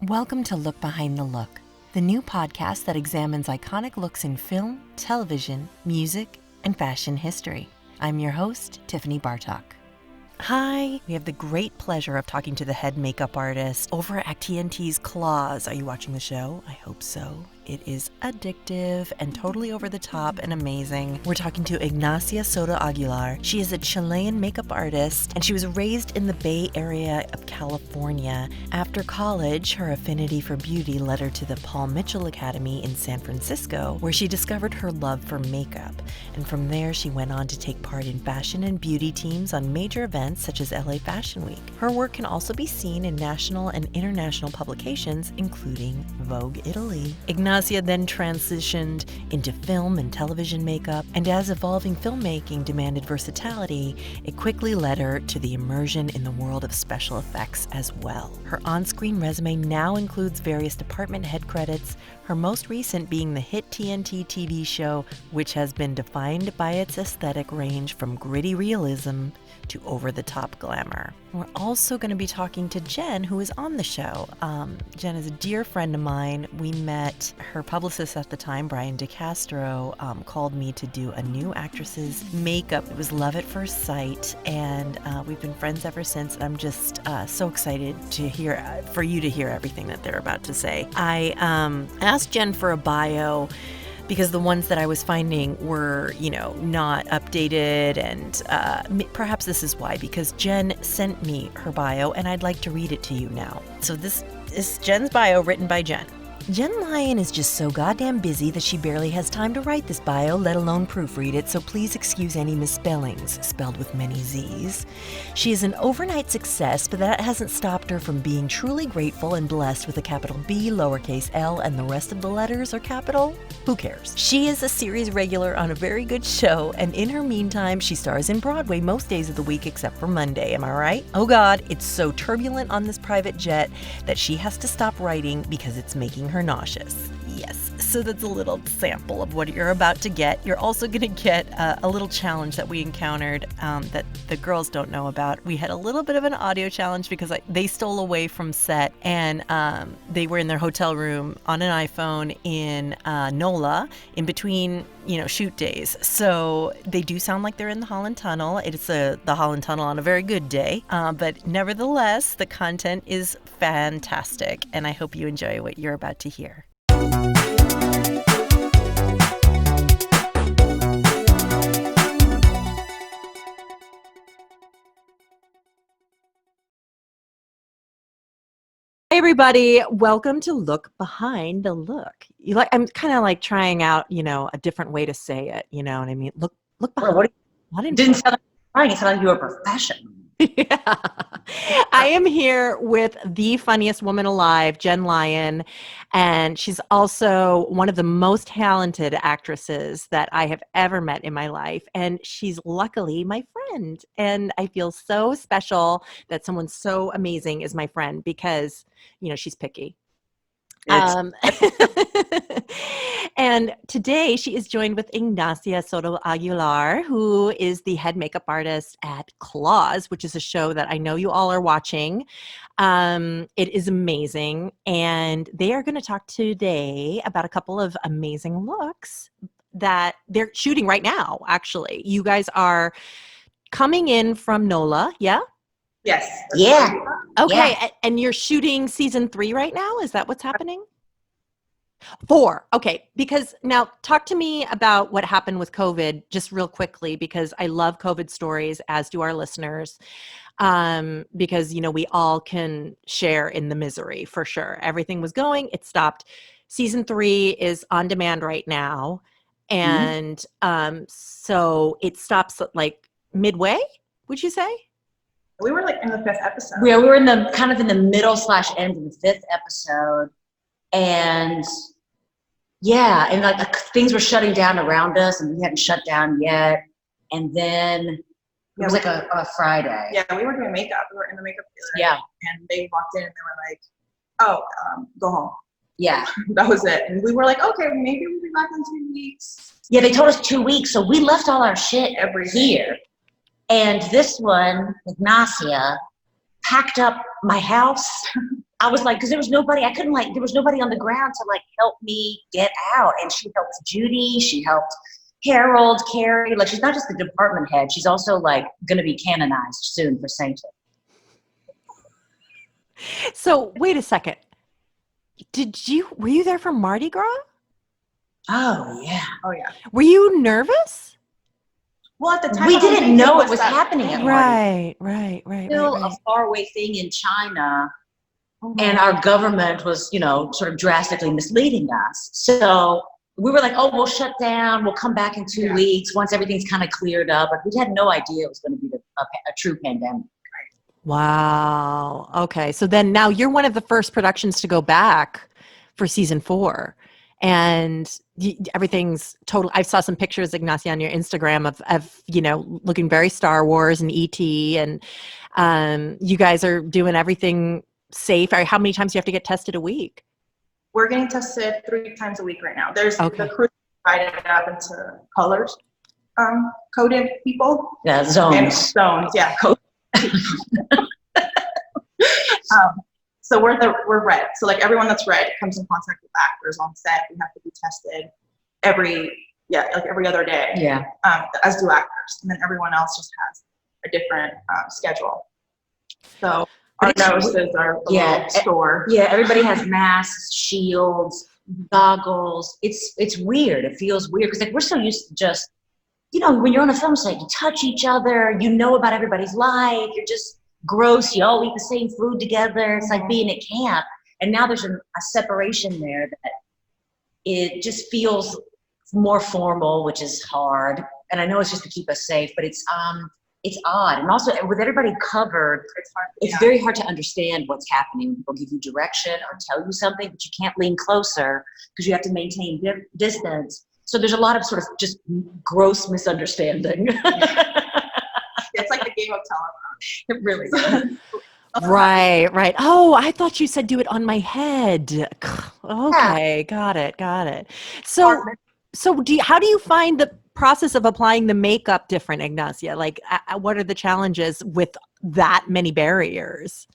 Welcome to Look Behind the Look, the new podcast that examines iconic looks in film, television, music, and fashion history. I'm your host, Tiffany Bartok. Hi, we have the great pleasure of talking to the head makeup artist over at TNT's Claws. Are you watching the show? I hope so. It is addictive and totally over the top and amazing. We're talking to Ignacia Soto Aguilar. She is a Chilean makeup artist, and she was raised in the Bay Area of California. After college, her affinity for beauty led her to the Paul Mitchell Academy in San Francisco, where she discovered her love for makeup. And from there, she went on to take part in fashion and beauty teams on major events such as LA Fashion Week. Her work can also be seen in national and international publications, including Vogue Italy. Ignacia then transitioned into film and television makeup, and as evolving filmmaking demanded versatility, it quickly led her to the immersion in the world of special effects as well. Her on-screen resume now includes various department head credits, her most recent being the hit TNT TV show, which has been defined by its aesthetic range from gritty realism to over-the-top glamour. We're also going to be talking to Jenn, who is on the show. Jenn is a dear friend of mine. We met, her publicist at the time, Brian DeCastro, called me to do a new actress's makeup. It was love at first sight, and we've been friends ever since. I'm just so excited for you to hear everything that they're about to say. I asked Jenn for a bio because the ones that I was finding were, not updated, and perhaps this is why, because Jenn sent me her bio, and I'd like to read it to you now. So this is Jenn's bio written by Jenn. Jenn Lyon is just so goddamn busy that she barely has time to write this bio, let alone proofread it, so please excuse any misspellings, spelled with many Z's. She is an overnight success, but that hasn't stopped her from being truly grateful and blessed with a capital B, lowercase l, and the rest of the letters are capital. Who cares? She is a series regular on a very good show, and in her meantime, she stars in Broadway most days of the week except for Monday, am I right? Oh God, it's so turbulent on this private jet that she has to stop writing because it's making her nauseous. Yes, so that's a little sample of what you're about to get. You're also going to get a little challenge that we encountered that the girls don't know about. We had a little bit of an audio challenge because they stole away from set, and they were in their hotel room on an iPhone in NOLA in between shoot days. So they do sound like they're in the Holland Tunnel. It's the Holland Tunnel on a very good day. But nevertheless, the content is fantastic, and I hope you enjoy what you're about to hear. Hey everybody, welcome to Look Behind the Look. I'm kind of like trying out, a different way to say it. You know what I mean? Look behind. It didn't sound like trying. It sounded like you were a professional. Yeah. I am here with the funniest woman alive, Jenn Lyon, and she's also one of the most talented actresses that I have ever met in my life, and she's luckily my friend, and I feel so special that someone so amazing is my friend because, she's picky. And today she is joined with Ignacia Soto Aguilar, who is the head makeup artist at Claws, which is a show that I know you all are watching. It is amazing. And they are going to talk today about a couple of amazing looks that they're shooting right now, actually. You guys are coming in from NOLA, yeah? Yes. Yeah. Okay, Yeah. and you're shooting season 3 right now? Is that what's happening? 4. Okay, because now talk to me about what happened with COVID just real quickly, because I love COVID stories, as do our listeners, because, we all can share in the misery for sure. Everything was going, it stopped. Season 3 is on demand right now. And so it stops at like midway, would you say? We were like in the 5th episode. Yeah, we were in the kind of in the middle / end of the 5th episode. And like things were shutting down around us, and we hadn't shut down yet. And then it was like a Friday. Yeah, we were doing makeup. We were in the makeup theater. Yeah. And they walked in and they were like, go home. Yeah. That was it. And we were like, okay, maybe we'll be back in 2 weeks. Yeah, they told us 2 weeks. So we left all our shit here. And this one, Ignacia, packed up my house I was like, because there was nobody, there was nobody on the ground to like help me get out. And she helped Judy, she helped Harold, Carrie. Like, she's not just the department head, she's also like going to be canonized soon for sainthood. So wait a second. Were you there for Mardi Gras? Oh, yeah. Oh, yeah. Were you nervous? Well, at the time, We didn't know it was happening at Mardi. Right. Still a faraway thing in China. And our government was, sort of drastically misleading us. So we were like, oh, we'll shut down. We'll come back in 2 weeks once everything's kind of cleared up. But we had no idea it was going to be a true pandemic. Wow. Okay. So then now you're one of the first productions to go back for season 4. And everything's total. I saw some pictures, Ignacia, on your Instagram of looking very Star Wars and E.T. And you guys are doing everything safe. How many times do you have to get tested a week? We're getting tested 3 times a week right now. There's the crew divided up into colors, coded people. Yeah, zones. And zones, yeah. So we're red. So like everyone that's red comes in contact with actors on set. We have to be tested every other day. Yeah. As do actors, and then everyone else just has a different schedule. So our noses are a little sore. Yeah, everybody has masks, shields, goggles. It's weird. It feels weird because like we're so used to just, when you're on a film set, you touch each other, about everybody's life. You're just gross. You all eat the same food together. It's like being at camp. And now there's a separation there that it just feels more formal, which is hard. And I know it's just to keep us safe, but it's odd. And also with everybody covered, it's very hard to understand what's happening. People give you direction or tell you something, but you can't lean closer because you have to maintain distance. So there's a lot of sort of just gross misunderstanding. It's like the game of telephone. It really is. Right. Oh, I thought you said do it on my head. Okay, got it. So how do you find the process of applying the makeup different, Ignacia? Like, what are the challenges with that many barriers?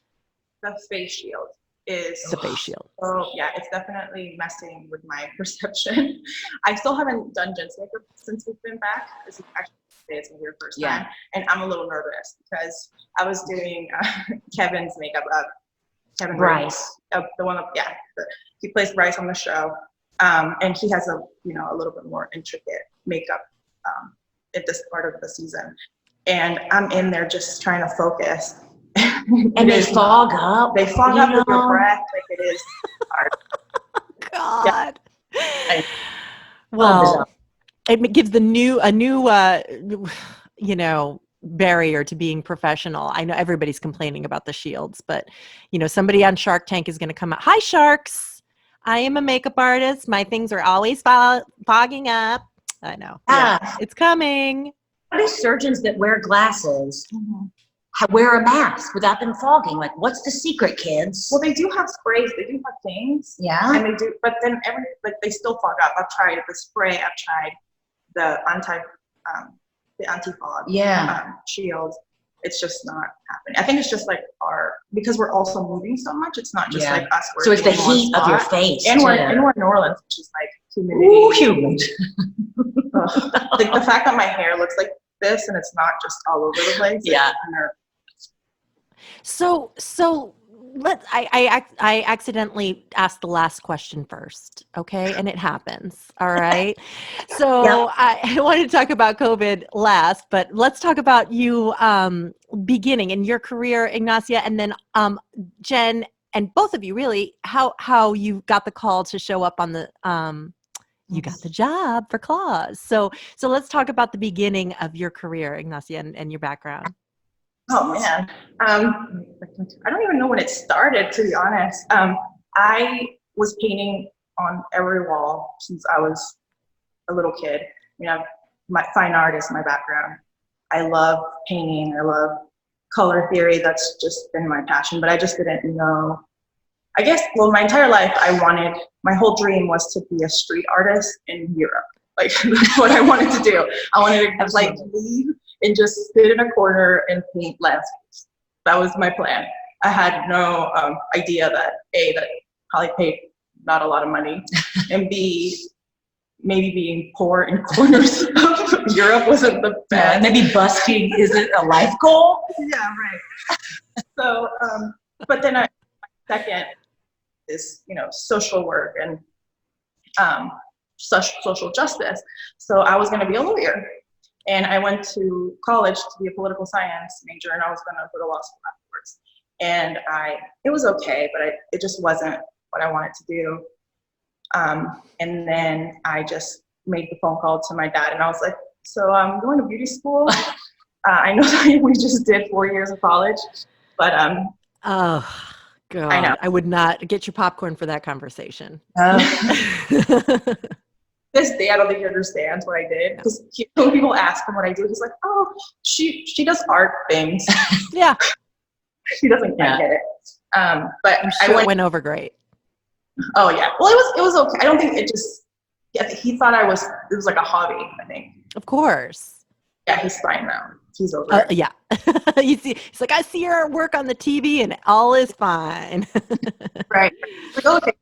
The face shield is the face shield. Oh yeah, it's definitely messing with my perception. I still haven't done Jenn's makeup since we've been back. This is actually it's gonna be her first time, and I'm a little nervous because I was doing Kevin's makeup up. Kevin Bryce, the one he plays Bryce on the show, and he has a little bit more intricate makeup at this part of the season, and I'm in there just trying to focus. And they fog up. They fog up with your breath, like it is hard. God. Yeah. Well, it gives a new barrier to being professional. I know everybody's complaining about the shields, but somebody on Shark Tank is going to come out. Hi, sharks. I am a makeup artist. My things are always fogging up. I know. Yeah, it's coming. What are surgeons that wear glasses? Wear a mask without them fogging? Like, what's the secret, kids? Well, they do have sprays. They do have things. Yeah. And they do, but then they still fog up. I've tried the spray. I've tried the anti-fog shield. It's just not happening. I think it's just like because we're also moving so much. It's not just like us. So it's the heat of your face. And we're in New Orleans, which is like humidity. Ooh, humid. Like the fact that my hair looks like this and it's not just all over the place. Yeah. So I accidentally asked the last question first, okay? And it happens, all right? So I wanted to talk about COVID last, but let's talk about you beginning in your career, Ignacia, and then Jenn, and both of you really, how you got the call to show up on the, you got the job for Claws. So let's talk about the beginning of your career, Ignacia, and your background. Oh man, I don't even know when it started, to be honest. I was painting on every wall since I was a little kid. My fine art is my background. I love painting. I love color theory. That's just been my passion, but I just didn't know. I guess, my entire life my whole dream was to be a street artist in Europe. Like, that's what I wanted to do. I wanted to leave and just sit in a corner and paint landscapes. That was my plan. I had no idea that that probably paid not a lot of money, and B, maybe being poor in corners of Europe wasn't the best. Maybe busking isn't a life goal. Yeah, right. So, but then second is, social work and social justice. So I was going to be a lawyer, and I went to college to be a political science major, and I was going to go to law school afterwards. And it was okay, but it just wasn't what I wanted to do. And then I just made the phone call to my dad, and I was like, so I'm going to beauty school. I know that we just did 4 years of college, but oh God, I know. I would not get your popcorn for that conversation. This day, I don't think he understands what I did, because when people ask him what I do, he's like, oh, she does art things. Yeah. She doesn't quite get it. But I'm sure it went over great. Oh yeah. Well, it was okay. I don't think it just, he thought it was like a hobby, I think. Of course. Yeah, he's fine now. He's over it. Yeah. He's like, I see your work on the TV and all is fine. Right. Like, okay,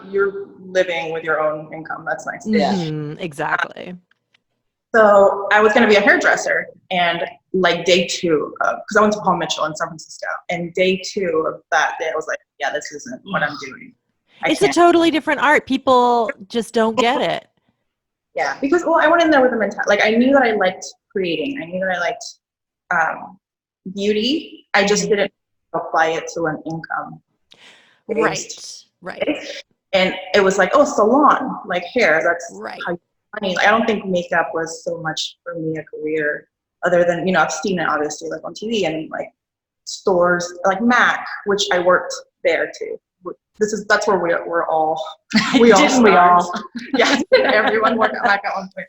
you're living with your own income. That's nice. Yeah. Exactly. So I was going to be a hairdresser, and like day 2, because I went to Paul Mitchell in San Francisco, and day 2 of that day, I was like, yeah, this isn't what I'm doing. It's a totally different art. People just don't get it. Yeah, because, I went in there with a mentality. Like, I knew that I liked creating. I knew that I liked beauty. I just didn't apply it to an income. Right. And it was like, salon, like hair. That's right. How you make money. I don't think makeup was so much for me a career, other than, I've seen it obviously like on TV and like stores like MAC, which I worked there too. That's where we're all. We all. Yeah, everyone worked at MAC at one point.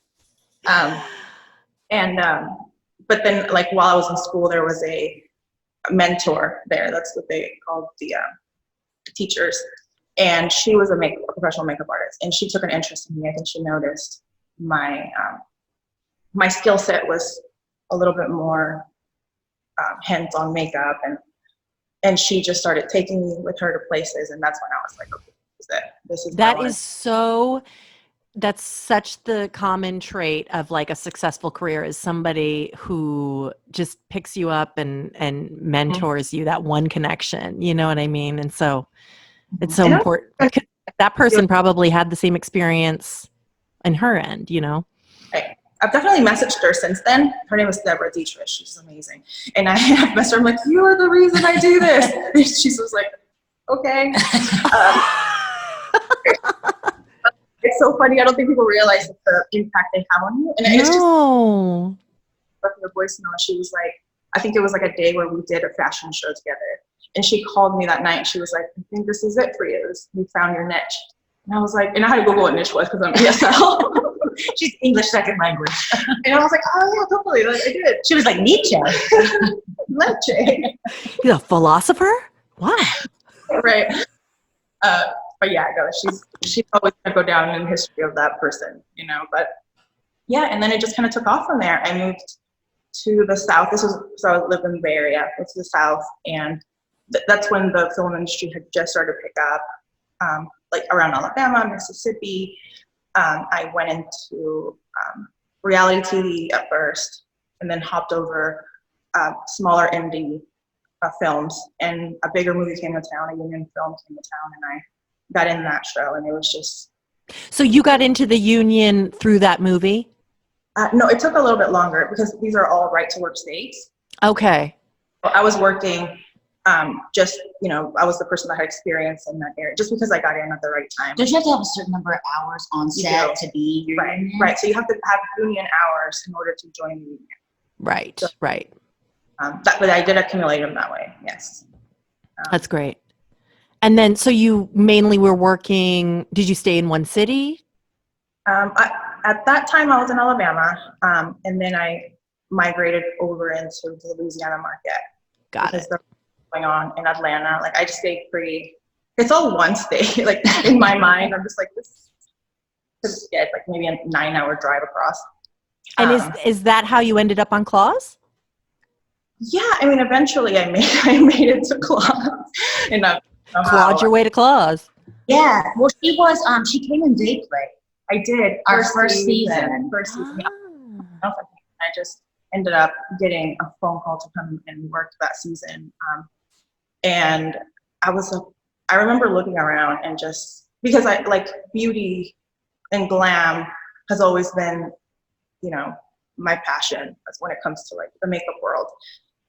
But then, like, while I was in school, there was a mentor there. That's what they called the teachers. And she was a professional makeup artist, and she took an interest in me. I think she noticed my skill set was a little bit more hands-on makeup, and she just started taking me with her to places, and that's when I was like, okay, this is that is so. That's such the common trait of like a successful career, is somebody who just picks you up and mentors you, that one connection, you know what I mean? And so it's so important. That person probably had the same experience on her end, Right. I've definitely messaged her since then. Her name is Deborah Dietrich. She's amazing. And I have messaged her. I'm like, you are the reason I do this. And she was like, okay. It's so funny. I don't think people realize the impact they have on you. And it's just left her voice note. She was like, I think it was like a day where we did a fashion show together. And she called me that night. She was like, I think this is it for you. You found your niche. And I was like, and I had to Google what niche was because I'm ESL. She's English second language. And I was like, oh yeah, totally. Like, I did. She was like, Nietzsche. Nietzsche. He's a philosopher? Wow. Right. But yeah, no, she's always gonna go down in the history of that person, but yeah, and then it just kind of took off from there. I moved to the South. So I lived in the Bay Area. It's the South, and that's when the film industry had just started to pick up, like around Alabama, Mississippi. I went into reality TV at first, and then hopped over smaller indie films, and a bigger movie came to town, a union film came to town, and I got in that show, and it was just. So you got into the union through that movie? No, it took a little bit longer because these are all right to work states. Okay. I was working, I was the person that had experience in that area, just because I got in at the right time. Don't you have to have a certain number of hours on set to be your union? Right. So you have to have union hours in order to join the union. Right, so, right. But I did accumulate them that way, yes. That's great. And then, so you mainly were working, did you stay in one city? At that time, I was in Alabama, and then I migrated over into the Louisiana market. Got it. Because there was going on in Atlanta. Like, I just stayed it's all one state. Like, in my mind, I'm just like, this, it's like maybe a 9-hour drive across. And is that how you ended up on Claws? Yeah, I mean, eventually I made it to claws, and Clawed your way to claws. Yeah. Well, she came in day play. I did Our first season. First season. I just ended up getting a phone call to come and work that season, and I remember looking around and just because I like beauty and glam has always been, you know, my passion. That's when it comes to like the makeup world.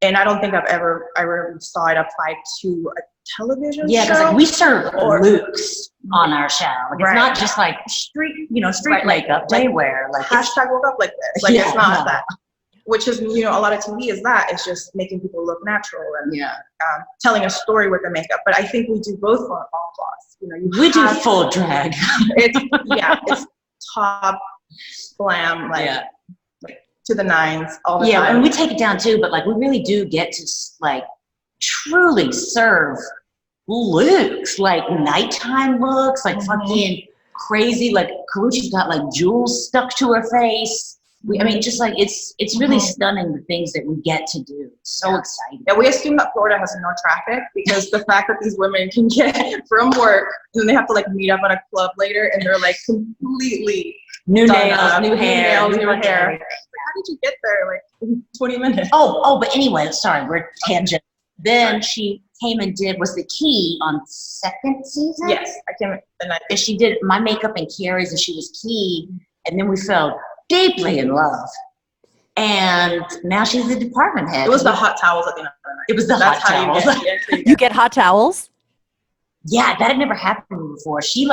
And I don't think I ever saw it applied to a television show. Yeah, because like we serve looks on our show. Like, it's not just like street makeup, day wear. Like hashtag woke up like this. Like it's not that. Which is, you know, a lot of TV is that. It's just making people look natural and telling a story with the makeup. But I think we do both on claws. You know, we do full drag. It's top glam, like to the nines all the time. Yeah, and we take it down too, but like we really do get to like truly serve looks, like nighttime looks, like fucking crazy. Like Karuchi's got like jewels stuck to her face. I mean, just like it's really stunning the things that we get to do. So exciting. Yeah, we assume that Florida has no traffic because the fact that these women can get from work and then they have to like meet up at a club later and they're like completely new nails, new hair. How did you get there like in 20 minutes? But anyway, sorry, we're tangent. Then she came and was the key on second season. Yes, I came the night. And she did my makeup and Carrie's, and she was key. And then we fell deeply in love. And now she's the department head. It was the hot towels at the end of the night. It was the hot towels. You get hot towels? Yeah, that had never happened before. She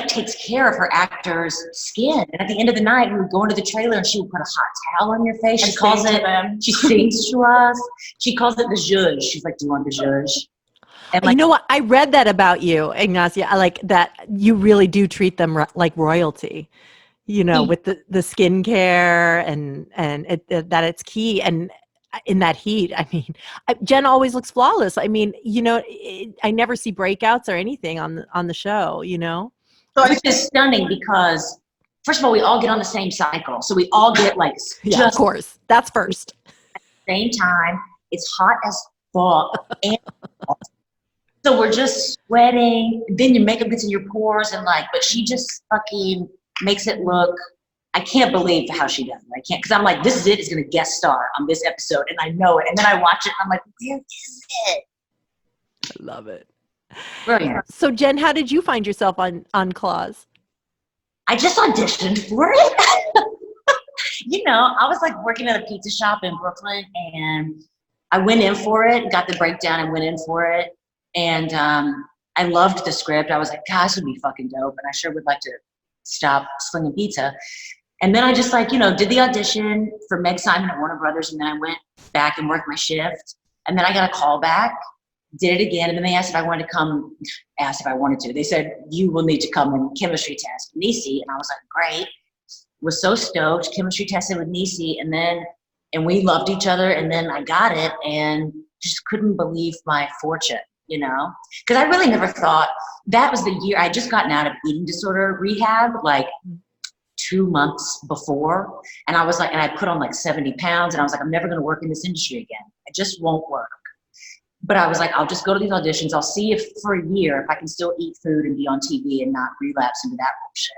takes care of her actors' skin. And at the end of the night, we would go into the trailer and she would put a hot towel on your face. She sings to us. She calls it the zhuzh. She's like, do you want the zhuzh? And like, you know what? I read that about you, Ignacia. I like that you really do treat them like royalty, you know, with the skincare and that it's key. And in that heat, I mean, Jenn always looks flawless. I mean, you know, I never see breakouts or anything on the show, you know? Which is stunning because, first of all, we all get on the same cycle. So we all get like, yeah, of course. That's first. At the same time, it's hot as fuck. And so we're just sweating. Then your makeup gets in your pores and like, but she just fucking makes it look, I can't believe how she does it. I can't, because I'm like, this is it. It's going to guest star on this episode. And I know it. And then I watch it and I'm like, where is it? I love it. Brilliant. So Jenn, how did you find yourself on Claws? I just auditioned for it. You know, I was like working at a pizza shop in Brooklyn and I went in for it, got the breakdown and went in for it. And I loved the script. I was like, God, this would be fucking dope. And I sure would like to stop slinging pizza. And then I just like, you know, did the audition for Meg Simon at Warner Brothers. And then I went back and worked my shift. And then I got a call back, did it again. And then they asked if I wanted to. They said, you will need to come and chemistry test with Niecy. And I was like, great. Was so stoked. Chemistry tested with Niecy. And we loved each other. And then I got it and just couldn't believe my fortune. You know, because I really never thought that was the year I just gotten out of eating disorder rehab, like 2 months before. And I was like, and I put on like 70 pounds and I was like, I'm never going to work in this industry again. It just won't work. But I was like, I'll just go to these auditions. I'll see if for a year, if I can still eat food and be on TV and not relapse into that bullshit.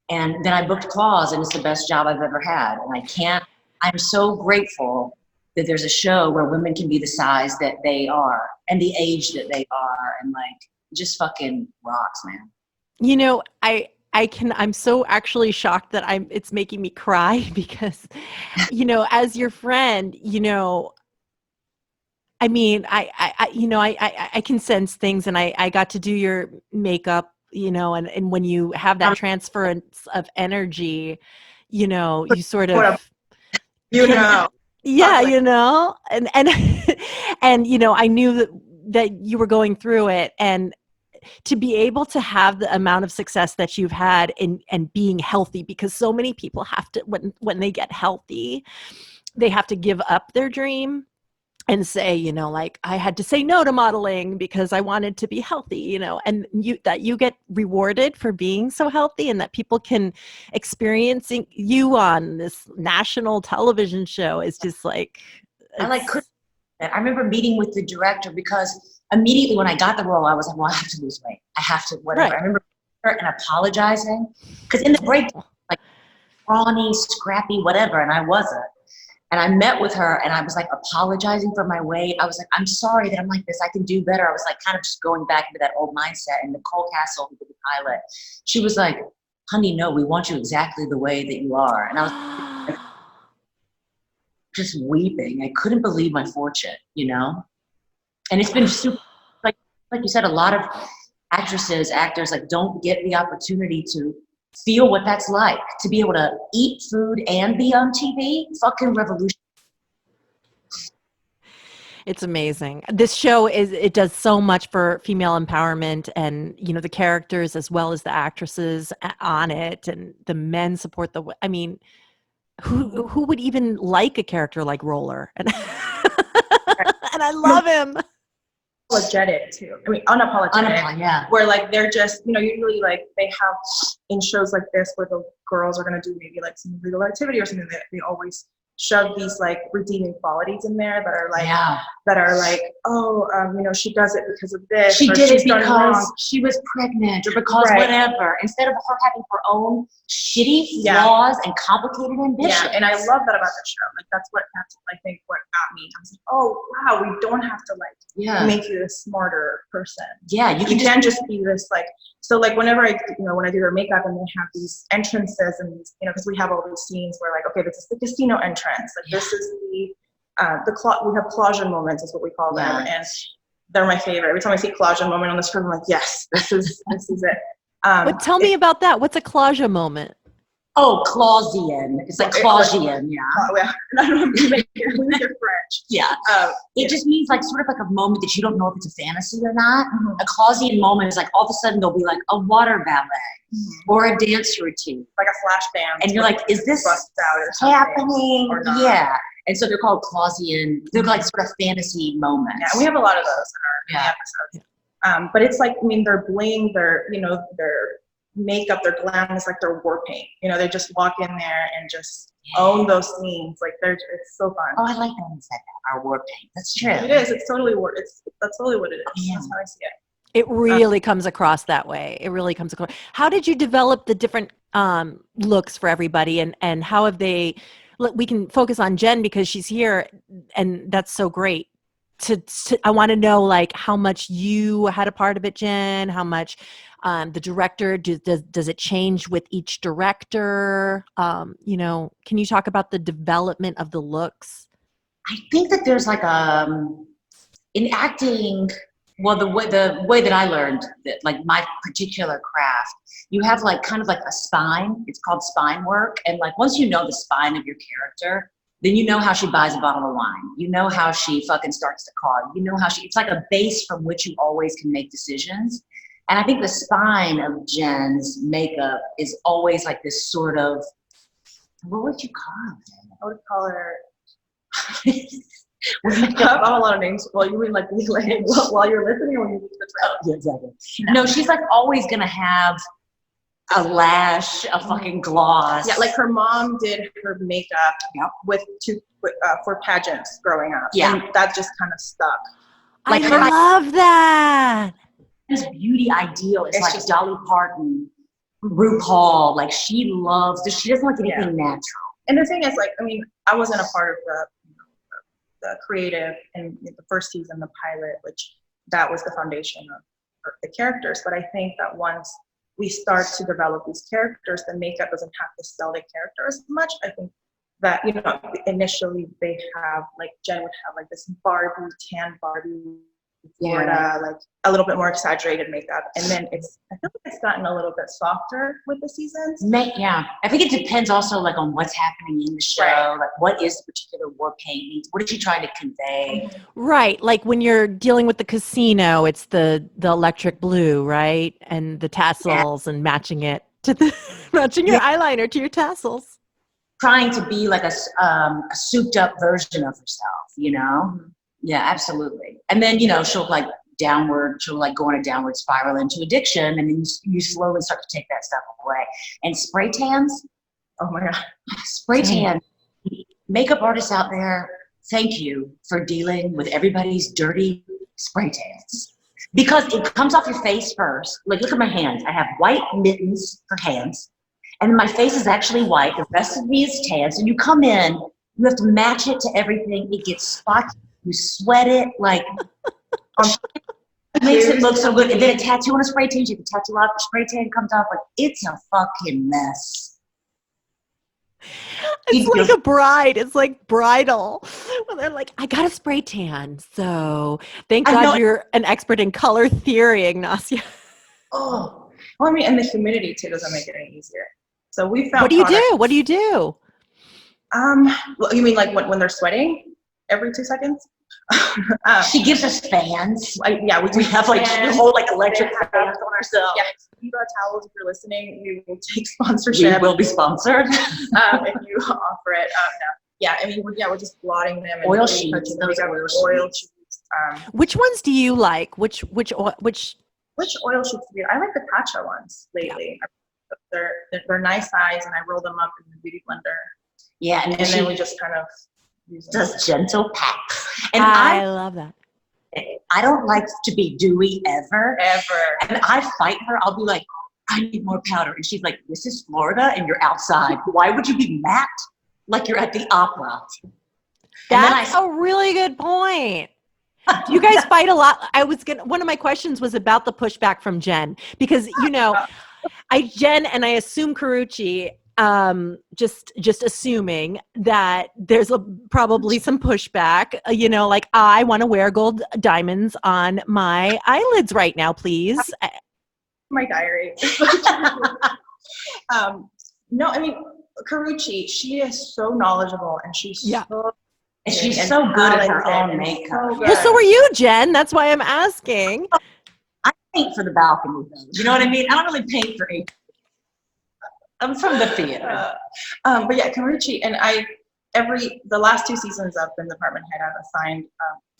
And then I booked Claws and it's the best job I've ever had. And I'm so grateful that there's a show where women can be the size that they are and the age that they are and like just fucking rocks, man. You know, I'm so actually shocked that it's making me cry because, you know, as your friend, you know, I mean, I can sense things and I got to do your makeup, you know, and when you have that transference of energy, you know, you sort of, you know. Yeah, you know, and and you know, I knew that you were going through it, and to be able to have the amount of success that you've had and being healthy, because so many people have to when they get healthy, they have to give up their dream and say, you know, like I had to say no to modeling because I wanted to be healthy, you know, and you get rewarded for being so healthy and that people can experiencing you on this national television show is just like, I remember meeting with the director because immediately when I got the role, I was like, well, I have to lose weight. I have to, whatever. Right. I remember her and apologizing because in the break, like brawny, scrappy, whatever, and I wasn't. And I met with her and I was like apologizing for my weight. I was like, I'm sorry that I'm like this. I can do better. I was like kind of just going back into that old mindset. And Nicole Castle, who did the pilot, she was like, honey, no, we want you exactly the way that you are. And I was just weeping. I couldn't believe my fortune, you know? And it's been super, like you said, a lot of actors like don't get the opportunity to feel what that's like, to be able to eat food and be on TV. Fucking revolution. It's amazing. This show it does so much for female empowerment, and you know the characters as well as the actresses on it, and the men support I mean, who would even like a character like Roller? And and I love him. Apologetic too. I mean, unapologetic. Yeah. Where like they're just, you know, usually like they have in shows like this where the girls are gonna do maybe like some illegal activity or something, that they always shove these like redeeming qualities in there that are like you know, she does it because of this. She did it because she was pregnant or because whatever. Instead of her having her own shitty flaws and complicated ambitions. Yeah, and I love that about the show. Like that's I think what got me. I was like, oh wow, we don't have to like make you a smarter person. Yeah, you can just be this like. So like whenever when I do their makeup and they have these entrances and these, you know, because we have all these scenes where like, okay, this is the casino entrance, like this is we have Clausian moments is what we call them, and they're my favorite. Every time I see Clausian moment on the screen, I'm like, yes, this is it. But tell me about that. What's a Clausian moment? Oh, Clausian. It's like Clausian, yeah. I don't know if you make it French. Yeah. It just means like sort of like a moment that you don't know if it's a fantasy or not. Mm-hmm. A Clausian moment is like all of a sudden there'll be like a water ballet or a dance routine. Like a flash dance. And you're like, is this happening? Or not? Yeah. And so they're called Clausian. They're like sort of fantasy moments. Yeah, we have a lot of those in our episodes. But it's like, I mean, their bling, their makeup, their glam is like their war paint. You know, they just walk in there and just own those scenes. Like it's so fun. Oh, I like that you said that. Our war paint. That's true. It is. It's totally that's totally what it is. That's how I see it. It really comes across that way. It really comes across. How did you develop the different looks for everybody, and how have they? We can focus on Jenn because she's here, and that's so great. I want to know like how much you had a part of it, Jenn. How much the director does it change with each director? You know, can you talk about the development of the looks? I think that there's like in acting. Well, the way that I learned that, like my particular craft, you have like kind of like a spine. It's called spine work, and like once you know the spine of your character, then you know how she buys a bottle of wine. You know how she fucking starts the car. You know how it's like a base from which you always can make decisions. And I think the spine of Jenn's makeup is always like this sort of, what would you call it? I would call her. I have a lot of names. Well, you mean like while you're listening, or when you do the title? Yeah, exactly. No, she's like always gonna have a lash, a fucking gloss. Yeah, like her mom did her makeup for pageants growing up. Yeah, and that just kind of stuck. Like I love that. This beauty ideal is like just Dolly Parton, RuPaul. Like she doesn't like anything natural. And the thing is, like, I mean, I wasn't a part of the creative in the first season, the pilot, which that was the foundation of the characters. But I think that once we start to develop these characters, the makeup doesn't have to sell the character as much. I think that, you know, initially they have, like, Jenn would have like this tan Barbie, Florida, like a little bit more exaggerated makeup. And then I feel like it's gotten a little bit softer with the seasons. Yeah. I think it depends also like on what's happening in the show. Right. Like what is the particular war paint? What is she trying to convey? Right. Like when you're dealing with the casino, it's the electric blue, right? And the tassels and matching it to matching your eyeliner to your tassels. Trying to be like a souped up version of herself, you know? Mm-hmm. Yeah, absolutely. And then, you know, she'll like go on a downward spiral into addiction, and then you slowly start to take that stuff away. And spray tans, oh my God, spray tan. Makeup artists out there, thank you for dealing with everybody's dirty spray tans. Because it comes off your face first. Like, look at my hands. I have white mittens for hands. And my face is actually white. The rest of me is tan. So you come in, you have to match it to everything. It gets spotty. You sweat it. Like, it makes it look so good. And then a tattoo on a spray tan, you can tattoo off, the spray tan comes off. Like, it's a fucking mess. It's like a bride. It's like bridal. Well, they're like, I got a spray tan. So thank God you're an expert in color theory, Ignacia. Oh, well, I mean, and the humidity too doesn't make it any easier. So we found. What do you do? What do you do? Well, you mean like when they're sweating every 2 seconds? She gives us fans. Yeah, we have like whole like electric fans on ourselves. Yeah, Viva Towels, if you're listening, we will take sponsorship. We will be sponsored if you offer it. No. Yeah, I mean, we're just blotting them. And oil sheets. Those are oil sheets. Which ones do you like? Which oil sheets do you? I like the Tatcha ones lately. Yeah. They're nice size, and I roll them up in the beauty blender. Yeah, and then we just kind of use them. Does gentle packs. And I love that. I don't like to be dewy ever. And I fight her. I'll be like, I need more powder. And she's like, this is Florida and you're outside. Why would you be matte like you're at the opera? That's a really good point. Do you guys fight a lot? One of my questions was about the pushback from Jenn, because, you know, Jenn and I assume Carucci, just assuming that there's probably some pushback, you know, like, I want to wear gold diamonds on my eyelids right now, please. My diary. No, I mean, Carucci, she is so knowledgeable, and she's so good at her own makeup. Well, so are you, Jenn. That's why I'm asking. I paint for the balcony, though. You know what I mean? I don't really paint for it. I'm from the theater. But yeah, Carucci and the last 2 seasons I've been department head, I've assigned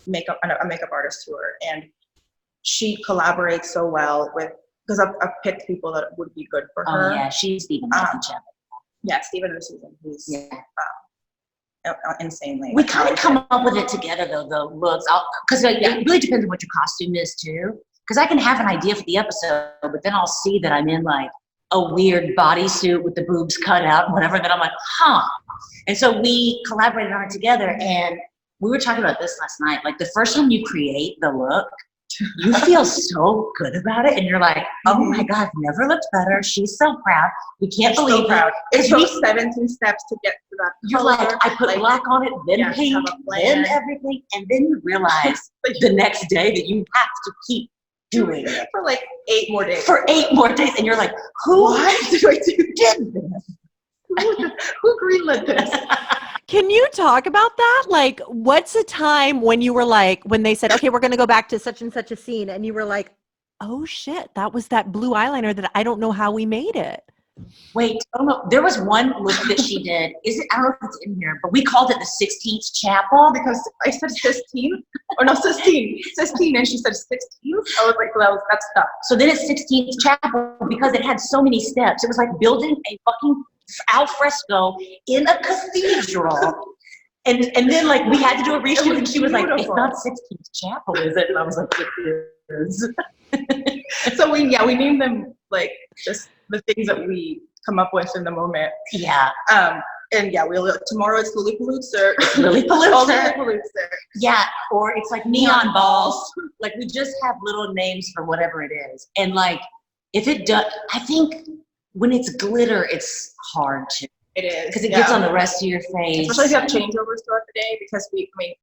a makeup artist to her, and she collaborates so well because I've picked people that would be good for her. Oh yeah, she's Stephen. Yeah, Stephen and Susan. He's insanely. We kind of come up with it together though, the looks, because it really depends on what your costume is too. Because I can have an idea for the episode, but then I'll see that I'm in like a weird bodysuit with the boobs cut out and whatever, then I'm like, And so we collaborated on it together, and we were talking about this last night. Like, the first time you create the look, you feel so good about it, and you're like, oh my God, I've never looked better. She's so proud. We can't believe it. It took 17 steps to get to that. You're like, I put black on it, then pink, then everything, and then you realize the next day that you have to keep doing it for like 8 more days. And you're like, who did this? Who greenlit this? Can you talk about that? Like, what's a time when you were like, when they said, okay, we're going to go back to such and such a scene, and you were like, oh shit, that was that blue eyeliner that I don't know how we made it. Wait, I don't know. There was one look that she did. I don't know if it's in here, but we called it the 16th Chapel because I said 16, or no, 16, and she said 16. I was like, well, that's tough. So then it's 16th Chapel because it had so many steps. It was like building a fucking al fresco in a cathedral. And then like we had to do a reshoot, and she was like, it's not 16th Chapel, is it? And I was like, it is. So we named them like just the things that we come up with in the moment. Yeah. And yeah, tomorrow it's Lillipalooza. Lillipalooza. Yeah, or it's like neon balls. Like, we just have little names for whatever it is. And like, if it does, I think when it's glitter, it's hard to. It is. Because it gets on the rest of your face. Especially if you have changeovers throughout the day, because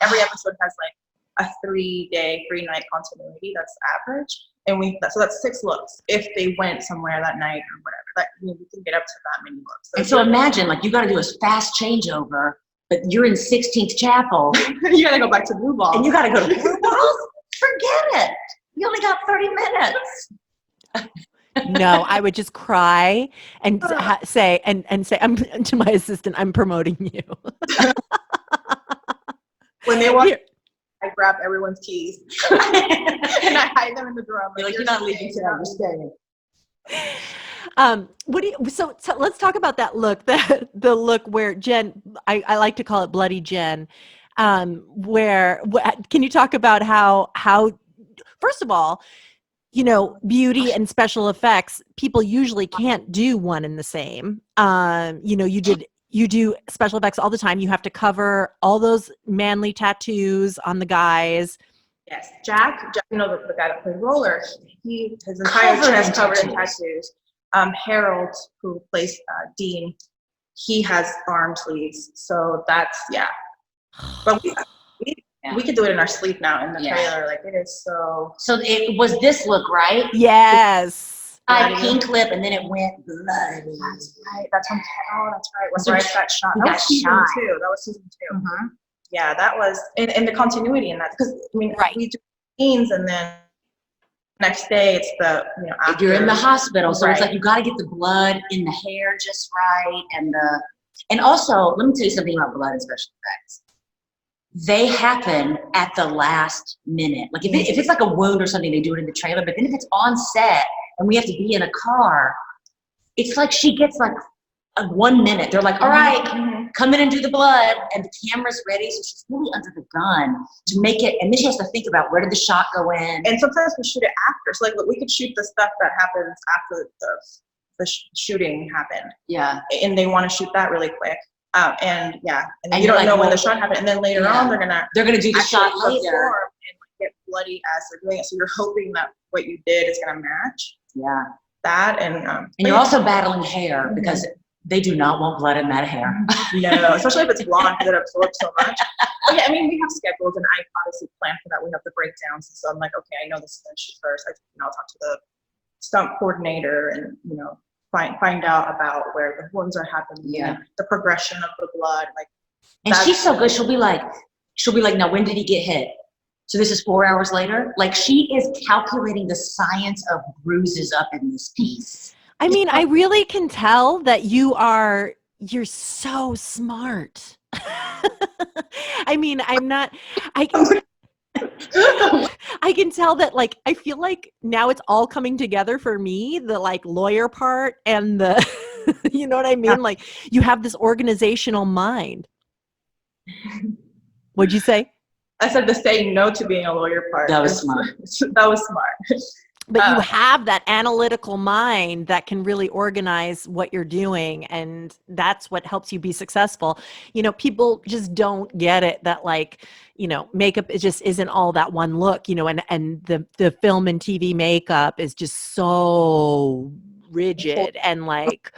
every episode has like a 3-day, 3-night continuity. That's average. And so that's 6 looks if they went somewhere that night or whatever. We can get up to that many looks. And so imagine, like, you got to do a fast changeover, but you're in 16th Chapel. You got to go back to Blue Balls. And you got to go to Blue Balls? Forget it. You only got 30 minutes. No, I would just cry and say, I'm to my assistant, I'm promoting you. When they walk, I grab everyone's keys and I hide them in the drawer. Like, you're not leaving today, you're staying. So let's talk about that look, the look where Jenn, I like to call it Bloody Jenn. Can you talk about how first of all, you know, beauty and special effects, people usually can't do one and the same. You know, you do special effects all the time. You have to cover all those manly tattoos on the guys. Yes, Jack, you know, the guy that played Roller, his entire chest covered in tattoos. Harold, who plays Dean, he has arm sleeves. So that's, yeah. But we could do it in our sleep now in the trailer. Like, it is so. So it was this look, right? Yes. Pink lip, and then it went bloody. That's right. That's right. When Bryce got shot. That was season 2. That was season 2. Mm-hmm. Yeah, that was in the continuity in that, because I mean, we do scenes, and then next day it's the, you know, after. You're in the hospital, so it's like you got to get the blood in the hair just right, and also let me tell you something about blood and special effects. They happen at the last minute. Like if it's like a wound or something, they do it in the trailer. But then if it's on set and we have to be in a car, it's like she gets like a 1 minute. They're like, all right, come in and do the blood, and the camera's ready. So she's really under the gun to make it, and then she has to think about where did the shot go in. And sometimes we shoot it after. So like we could shoot the stuff that happens after the shooting happened. Yeah. And they want to shoot that really quick. And you don't know when the shot happened, and then later on they're gonna do the shot later and get bloody as they're doing it. So you're hoping that what you did is gonna match. Yeah. That and you're also battling hair because they do not want blood in that hair. No, especially if it's blonde because it absorbs so much. But yeah, I mean, we have schedules, and I obviously plan for that. We have the breakdowns, so I'm like, okay, I know this is gonna shoot first. I'll talk to the stunt coordinator and find out about where the wounds are happening, and the progression of the blood, like. And she's so good. She'll be like, now when did he get hit? So this is 4 hours later. Like, she is calculating the science of bruises up in this piece. I mean, I really can tell that you're so smart. I mean, I can tell that, like, I feel like now it's all coming together for me, the like lawyer part and the, you know what I mean? Yeah. Like, you have this organizational mind. What'd you say? I said the saying no to being a lawyer part. That was smart. That was smart. But you have that analytical mind that can really organize what you're doing, and that's what helps you be successful. You know, people just don't get it that, like, you know, makeup just isn't all that one look, you know, and the film and TV makeup is just so rigid and like.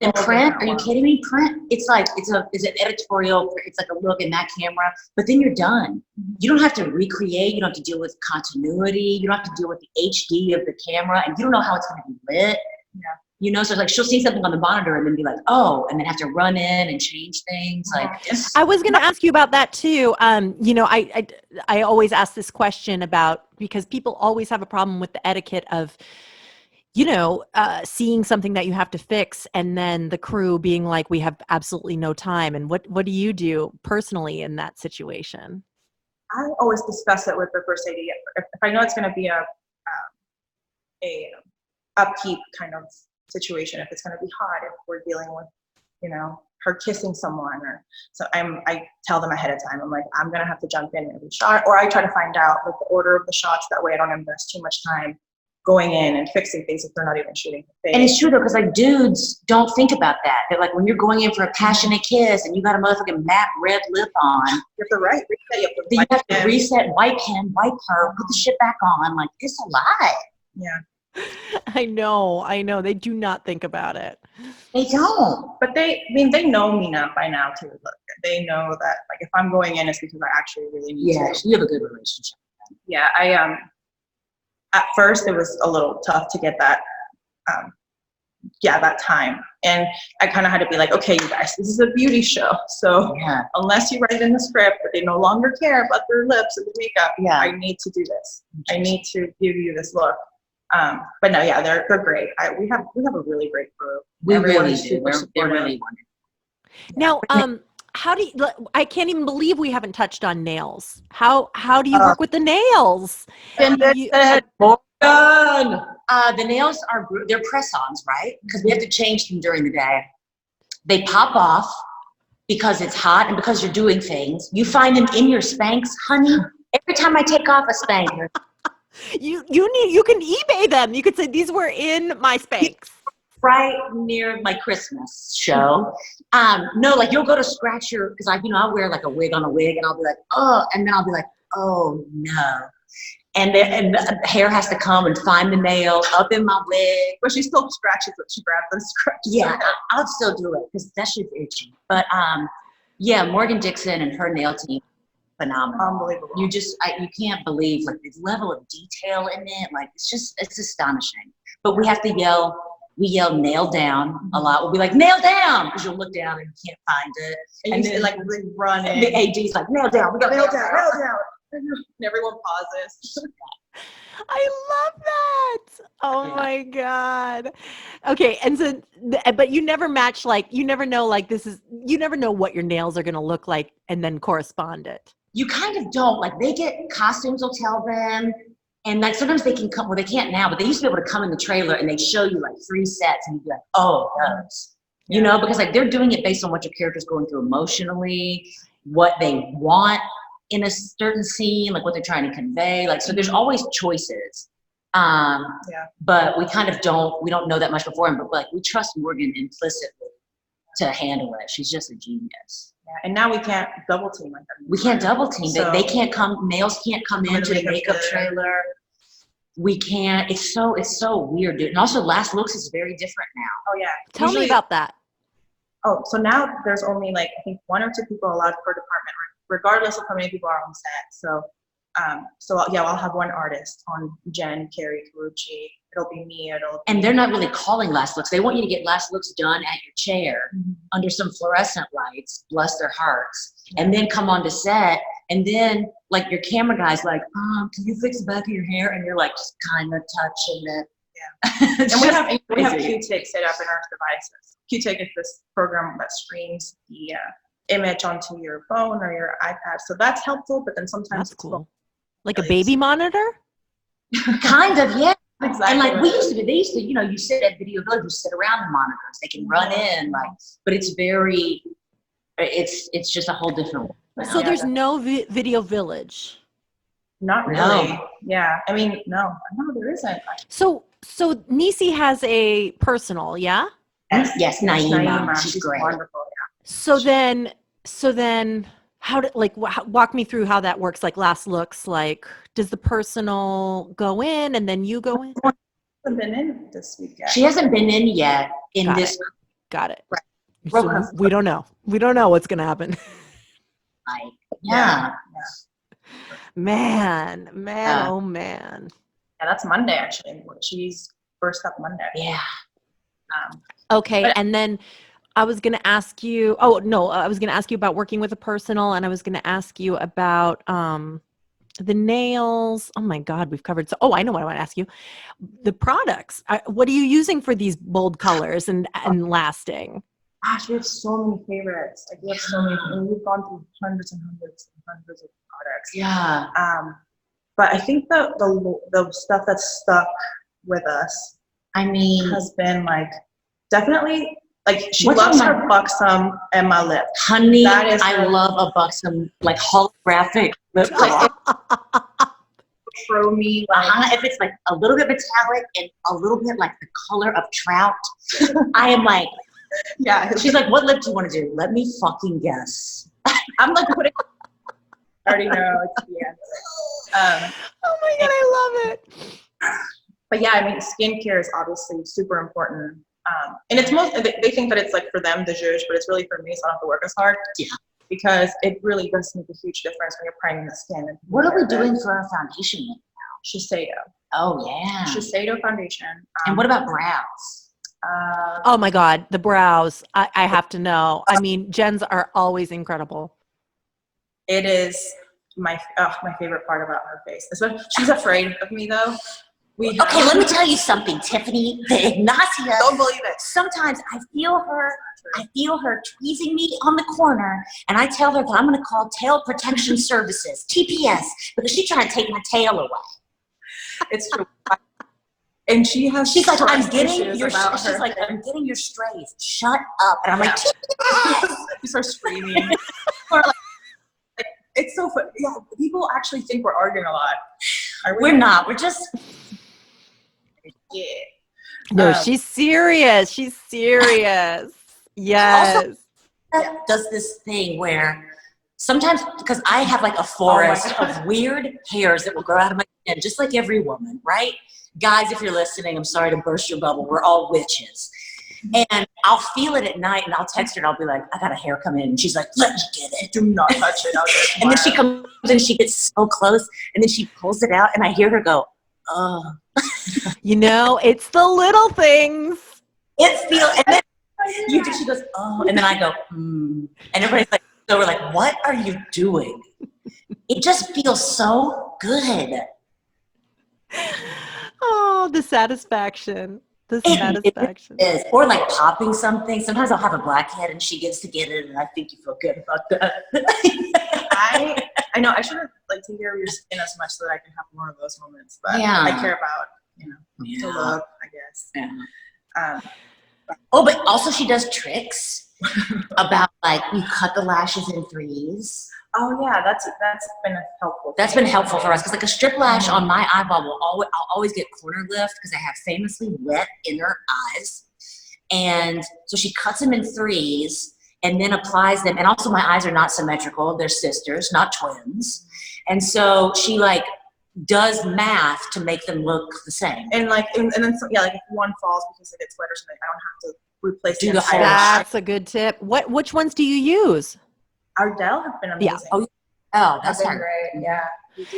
And print, are you kidding me? Print, it's like, it's an editorial, it's like a look in that camera, but then you're done. You don't have to recreate, you don't have to deal with continuity, you don't have to deal with the HD of the camera, and you don't know how it's going to be lit. Yeah. You know, so it's like she'll see something on the monitor and then be like, oh, and then have to run in and change things. Like, I was going to ask you about that too. You know, I always ask this question because people always have a problem with the etiquette of, you know, seeing something that you have to fix and then the crew being like, we have absolutely no time. And what do you do personally in that situation? I always discuss it with the first AD. If I know it's going to be a upkeep kind of situation, if it's going to be hot, if we're dealing with, you know, her kissing someone, or so I tell them ahead of time. I'm like, I'm going to have to jump in every shot, or I try to find out like the order of the shots. That way I don't invest too much time going in and fixing things if they're not even shooting the face. And it's true though, because like dudes don't think about that. They're like, when you're going in for a passionate kiss and you got a motherfucking matte red lip on, you have to reset. You have to reset, wipe him, wipe her, put the shit back on. Like, it's a lie. Yeah. I know. They do not think about it. They don't. But they know me now by now too. Look, they know that like if I'm going in, it's because I actually really need to. Yeah, you have a good relationship with them. Yeah, at first it was a little tough to get that that time, and I kind of had to be like, okay, you guys, this is a beauty show, so unless you write it in the script that they no longer care about their lips and the makeup, I need to do this. I need to give you this look. But no, they're great. We have a really great crew. Everyone really do. They're really wonderful. Now, how do you, I can't even believe we haven't touched on nails. How do you work with the nails? The nails they're press-ons, right? Because we have to change them during the day. They pop off because it's hot and because you're doing things. You find them in your Spanx, honey. Every time I take off a Spanx. You can eBay them. You could say these were in my Spanx. Right near my Christmas show. No, like you'll go to scratch your, because I'll wear like a wig on a wig and I'll be like, oh, and then I'll be like, oh no. And the hair has to come and find the nail up in my wig. But she still scratches it. She grabs and scratches it. Yeah, I'll still do it because that shit's itchy. But yeah, Morgan Dixon and her nail team, phenomenal. Unbelievable. You can't believe like the level of detail in it. Like it's astonishing. But we have to yell. We yell nail down a lot. We'll be like, nail down, because you'll look down and you can't find it. And then like running. The AD's like, nail down. We got nail down. And everyone pauses. I love that. Oh my God. Okay. And so, but you never match, like, you never know, like, you never know what your nails are going to look like and then correspond it. You kind of don't. Like, they get costumes will tell them. And like sometimes they can come, well, they can't now, but they used to be able to come in the trailer and they show you like 3 sets and you'd be like, oh, those. You know, because like they're doing it based on what your character's going through emotionally, what they want in a certain scene, like what they're trying to convey. Like, so there's always choices. But we kind of we don't know that much beforehand, but like we trust Morgan implicitly to handle it. She's just a genius. Yeah. And now we can't double team like that. We can't double team. So they can't come, nails can't come into the makeup trailer. We can't, it's so weird, dude. And also Last Looks is very different now. Oh yeah. Tell me about that. Oh, so now there's only like, I think 1 or 2 people allowed per department, regardless of how many people are on set. So I'll have 1 artist on Jenn, Carrie, Karuchi. It'll be me. And they're not really calling Last Looks. They want you to get Last Looks done at your chair under some fluorescent lights, bless their hearts, and then come on to set. And then like your camera guy's like, can you fix the back of your hair? And you're like just kind of touching it. Yeah. And we have Q-Take set up in our devices. Q-Take is this program that streams the image onto your phone or your iPad. So that's helpful, but then sometimes that's cool. Like a baby monitor? Kind of, yeah. Exactly. And like they used to, you sit at Video Village, you sit around the monitors, they can run in, like, but it's just a whole different one. So there's no Video Village? Not really. No. Yeah. I mean, no, there isn't. So Nisi has a personal, yeah? Yes, Naima. She's great. Wonderful, yeah. So then how did, like, walk me through how that works, like Last Looks, like, does the personal go in and then you go in? She hasn't been in this week yet. She hasn't been in yet in this. Got it. Right. So we don't know. We don't know what's going to happen. Like, yeah. Man, oh man. Yeah, that's Monday actually. She's first up Monday. Yeah. Okay, and then I was going to ask you, I was going to ask you about working with a personal, and I was going to ask you about the nails. Oh my God, we've covered. I know what I want to ask you. The products. What are you using for these bold colors and lasting? Gosh, we have so many favorites. Like we have so many. And we've gone through hundreds and hundreds and hundreds of products. Yeah. But I think the stuff that's stuck with us, has been like definitely. Like she loves her buxom and my lip. Honey, I love a buxom, like holographic lip gloss. Throw me if it's like a little bit metallic and a little bit like the color of trout, I am like, yeah. She's like, what lip do you want to do? Let me fucking guess. I'm like putting. I already know it's the answer. Oh my God, I love it. But yeah, skincare is obviously super important. And it's they think that it's like for them, the zhuzh, but it's really for me, so I don't have to work as hard. Yeah. Because it really does make a huge difference when you're priming the skin. What are we doing for our foundation now? Shiseido. Oh, yeah. Shiseido foundation. And what about brows? Oh my God, the brows. I have to know. Jenn's are always incredible. It is my favorite part about her face. She's afraid of me though. Okay, let me tell you something, Tiffany. The Ignacia. Don't believe it. Sometimes I feel her teasing me on the corner, and I tell her that I'm going to call Tail Protection Services, TPS, because she's trying to take my tail away. It's true. And she's like, I'm getting your strays. Shut up. And I'm like, TPS. we start screaming. Or like, it's so fun. Yeah, people actually think we're arguing a lot. We're not. We're just. Yeah. No, she's serious. She's serious. Yes. Also, does this thing where sometimes, because I have like a forest of weird hairs that will grow out of my skin, just like every woman, right? Guys, if you're listening, I'm sorry to burst your bubble. We're all witches. And I'll feel it at night, and I'll text her, and I'll be like, I got a hair come in. And she's like, let me get it. Do not touch it. And then she comes and she gets so close, and then she pulls it out, and I hear her go, oh. You know, it's the little things. And then she goes, oh, and then I go, and everybody's like, so we're like, what are you doing? It just feels so good. Oh, the satisfaction. The satisfaction. It is. Or like popping something. Sometimes I'll have a blackhead and she gets to get it, and I think you feel good about that. I know I shouldn't like take care of your skin as much so that I can have more of those moments, but yeah. I care about, the look, I guess. Yeah. But also she does tricks about like you cut the lashes in threes. Oh yeah, that's been helpful. That's been helpful for us because like a strip lash on my eyeball I'll always get corner lift because I have famously wet inner eyes, and so she cuts them in threes and then applies them. And also my eyes are not symmetrical; they're sisters, not twins. And so she like does math to make them look the same. And like and then like if one falls because it gets wet or something, I don't have to replace the whole. That's a good tip. Which ones do you use? Ardell have been amazing. Yeah. Oh, that's been great. Yeah.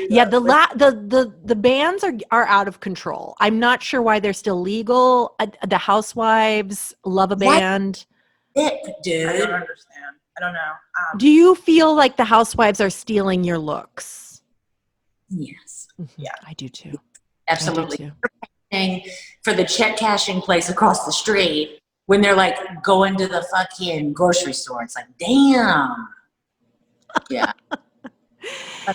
Yeah, the bans are out of control. I'm not sure why they're still legal. The housewives love a band. Dude. I don't understand. I don't know. Do you feel like the housewives are stealing your looks? Yes. Yeah, I do too. Absolutely. For the check cashing place across the street, when they're like going to the fucking grocery store, it's like, damn. Yeah. I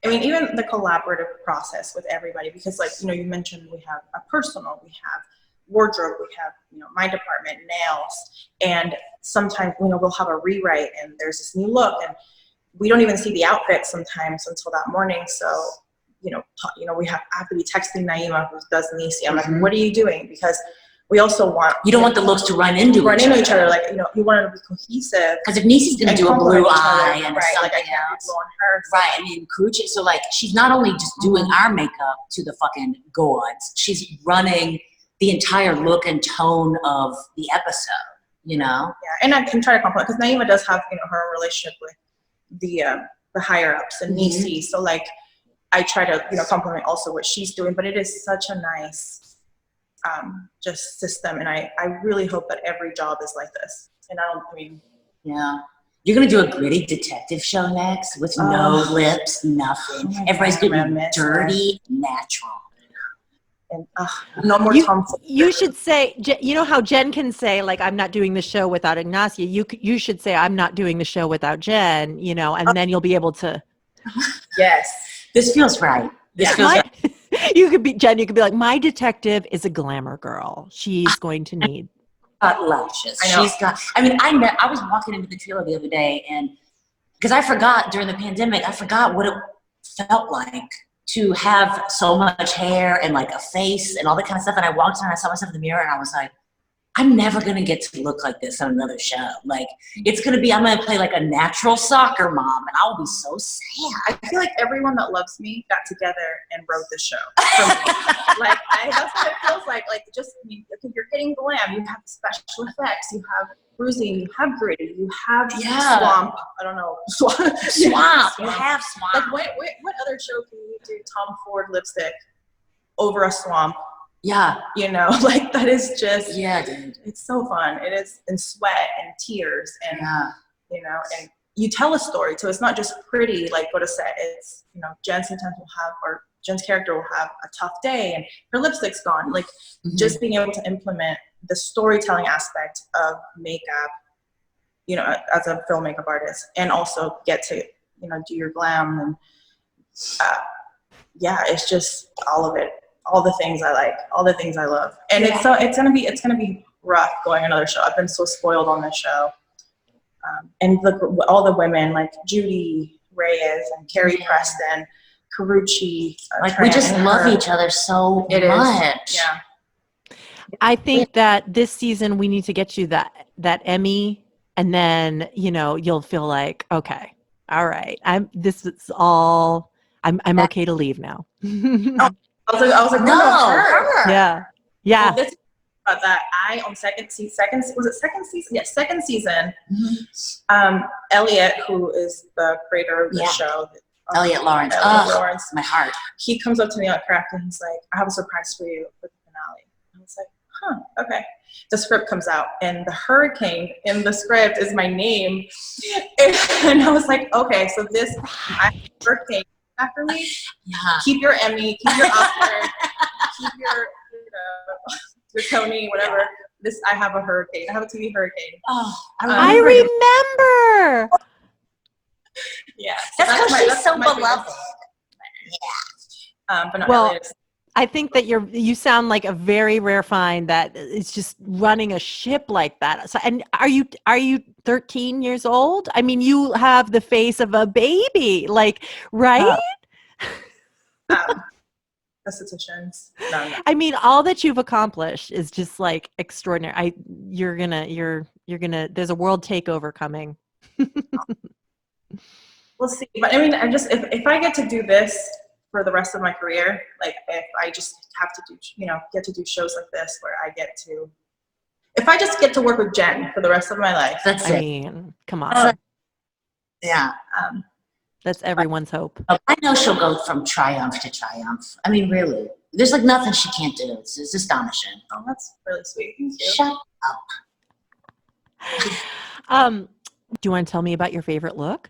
mean, even the collaborative process with everybody, because like, you mentioned we have a personal, we have wardrobe, we have, my department, nails, and sometimes, we'll have a rewrite and there's this new look and we don't even see the outfit sometimes until that morning. So, I have to be texting Naima who does Nisi. I'm like, what are you doing? Because we also want you don't want the looks to run into each other. Like you want it to be cohesive. Because if Nisi's going to do a blue eye and right, something like I can't else, do on her. right? I mean, Karuchi. So like, she's not only just doing our makeup to the fucking gods, she's running the entire look and tone of the episode. Yeah, and I can try to compliment because Naima does have her own relationship with the higher ups and Nisi. So like, I try to compliment also what she's doing, but it is such a nice. Just system, and I really hope that every job is like this. And yeah, you're gonna do a gritty detective show next with no lips, nothing. Everybody's getting dirty, natural, and no more tomfoolery. You should say, how Jen can say like, I'm not doing the show without Ignacia. You should say, I'm not doing the show without Jen. And then you'll be able to. Yes, this feels right. This feels right. You could be Jen. You could be like, my detective is a glamour girl. She's going to need lashes. I was walking into the trailer the other day, and because I forgot during the pandemic, I forgot what it felt like to have so much hair and like a face and all that kind of stuff. And I walked in and I saw myself in the mirror, and I was like, I'm never going to get to look like this on another show. Like, I'm going to play like a natural soccer mom, and I'll be so sad. I feel like everyone that loves me got together and wrote the show for me. Like, that's what it feels like. Like, you're getting glam. You have special effects. You have bruising. You have gritty. You have swamp. I don't know. Swamp. You have swamp. Like, what other show can you do Tom Ford lipstick over a swamp? Yeah. Like that is just, dude. It's so fun. It is, and sweat and tears and, and you tell a story. So it's not just pretty, like go to set. It's, Jen sometimes Jen's character will have a tough day and her lipstick's gone. Like just being able to implement the storytelling aspect of makeup, as a film makeup artist, and also get to, do your glam and, it's just all of it. All the things I like, all the things I love. And it's gonna be rough going another show. I've been so spoiled on this show. And look, all the women like Judy Reyes and Carrie Preston, Karuchi. Like we just love each other so much. Yeah. I think that this season we need to get you that Emmy, and then you'll feel like, okay, all right, I'm okay to leave now. I was like, no, her. Yeah. Well, this is about that. On second season? Yes, second season. Mm-hmm. Elliot, who is the creator of the show, Elliot Lawrence. Lawrence, my heart. He comes up to me at craft and he's like, I have a surprise for you for the finale. I was like, okay. The script comes out and the hurricane in the script is my name. And I was like, okay, so this hurricane after me. Yeah. Keep your Emmy, keep your Oscar, keep your Tony, whatever. I have a hurricane. I have a TV hurricane. Oh, I remember. Yeah. That's because she's so beloved. Yeah. But no, well, I think that you sound like a very rare find that is just running a ship like that. So, and are you 13 years old? I mean, you have the face of a baby, like, right? Estheticians. No. I mean, all that you've accomplished is just like extraordinary. You're gonna. There's a world takeover coming. We'll see. But I mean, if I get to do this for the rest of my career, like if I just have to do, get to do shows like this where if I just get to work with Jenn for the rest of my life, that's I it. mean, come on. Yeah. That's everyone's hope. I know she'll go from triumph to triumph. I mean, really. There's like nothing she can't do. It's astonishing. Oh, that's really sweet. Thank you. Shut up. Do you want to tell me about your favorite look?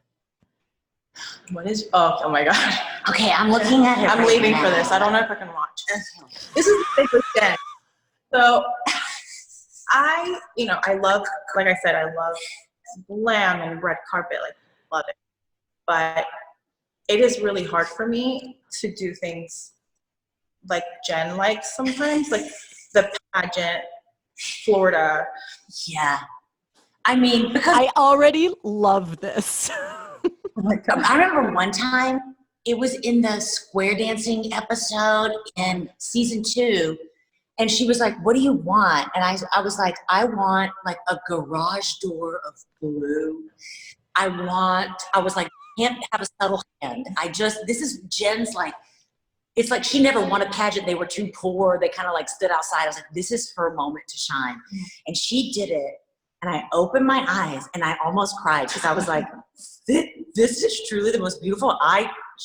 What is? Oh my God. Okay, I'm looking at it. I'm leaving for this. I don't know if I can watch. This is the thing with Jenn. So I love, like I said, I love glam and red carpet, like love it. But it is really hard for me to do things like Jenn likes sometimes, like the pageant, Florida. Yeah. I mean, because I already love this. Oh my God. I remember one time, it was in the square dancing episode in season 2, and she was like, what do you want? And I was like, I want like a garage door of blue. I was like, can't have a subtle hand. This is Jenn's like, it's like she never won a pageant. They were too poor. They kind of like stood outside. I was like, this is her moment to shine. And she did it. And I opened my eyes and I almost cried because I was like, this is truly the most beautiful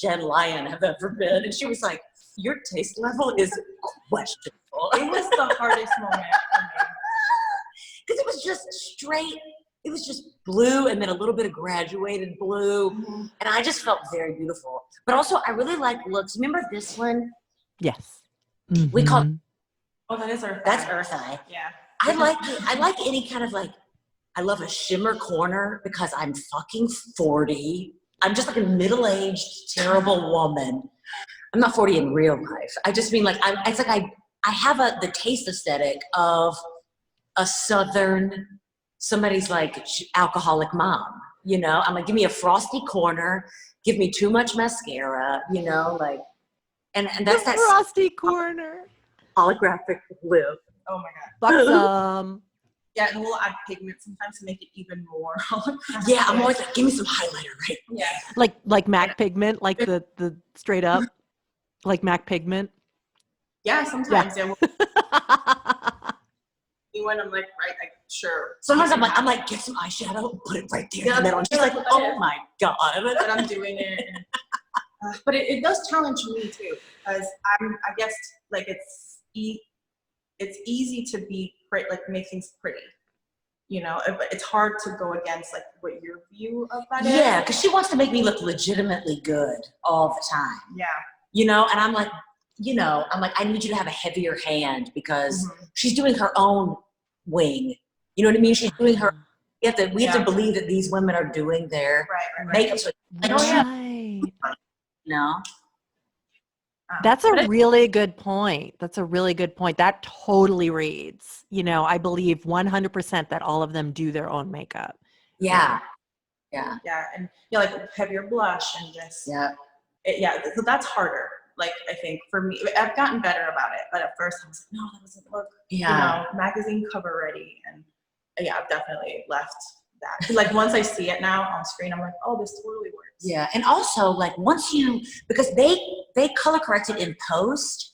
Jenn Lyon have ever been. And she was like, your taste level is questionable. It was the hardest moment for me. Because it was just straight, it was just blue and then a little bit of graduated blue. Mm-hmm. And I just felt very beautiful. But also, I really like looks. Remember this one? Yes. Mm-hmm. We call it. Oh, that is Earth. That's Earth Eye. Yeah. I like any kind of like, I love a shimmer corner because I'm fucking 40. I'm just like a middle-aged, terrible woman. I'm not 40 in real life. I just mean like, it's like I have the taste aesthetic of a Southern, somebody's like alcoholic mom, I'm like, give me a frosty corner, give me too much mascara, like, and that's that frosty corner. Holographic lip. Oh my God. Buxom. Yeah, and we'll add pigment sometimes to make it even more. Yeah, I'm always like, give me some highlighter, right? Yeah. Like MAC pigment, like the straight up, like MAC pigment. Yeah, sometimes. Yeah. When I'm like, right, like, sure. Sometimes I'm like, get some eyeshadow, put it right there. Yeah, and she's like, oh my God. But I'm doing it. And, but it does challenge me too, because I guess like it's easy to be pretty, like make things pretty, but it's hard to go against like what your view of that is. Yeah, because she wants to make me look legitimately good all the time. Yeah. And I'm like, I need you to have a heavier hand because she's doing her own wing. You know what I mean? She's doing her. We have to believe that these women are doing their makeup. So That's a really good point. That totally reads. I believe 100% that all of them do their own makeup. Yeah. And like heavier blush and just so that's harder. Like I think for me, I've gotten better about it, but at first I was like, no, that doesn't look magazine cover ready, and I've definitely left that. Like once I see it now on screen, I'm like, oh, this totally works. Yeah, and also like once because they color correct it in post,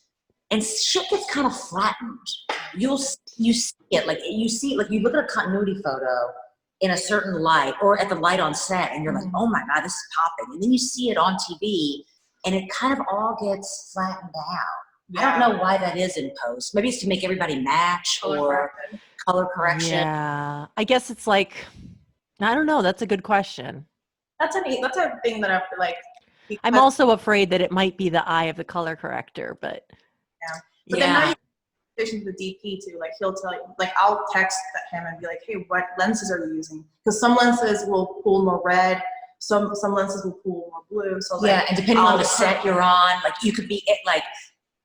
and shit gets kind of flattened. You see it like you look at a continuity photo in a certain light or at the light on set, and you're like, oh my god, this is popping, and then you see it on TV, and it kind of all gets flattened out. I don't know why that is in post. Maybe it's to make everybody match or color correction. Yeah, I guess it's like, I don't know. That's a good question. That's a thing that I feel like. I'm also afraid that it might be the eye of the color corrector, but then now you have the DP too. Like he'll tell you, like I'll text him and be like, hey, what lenses are you using? Because some lenses will pull more red, some lenses will pull more blue. So like, and depending on the set you're on, like you could be like.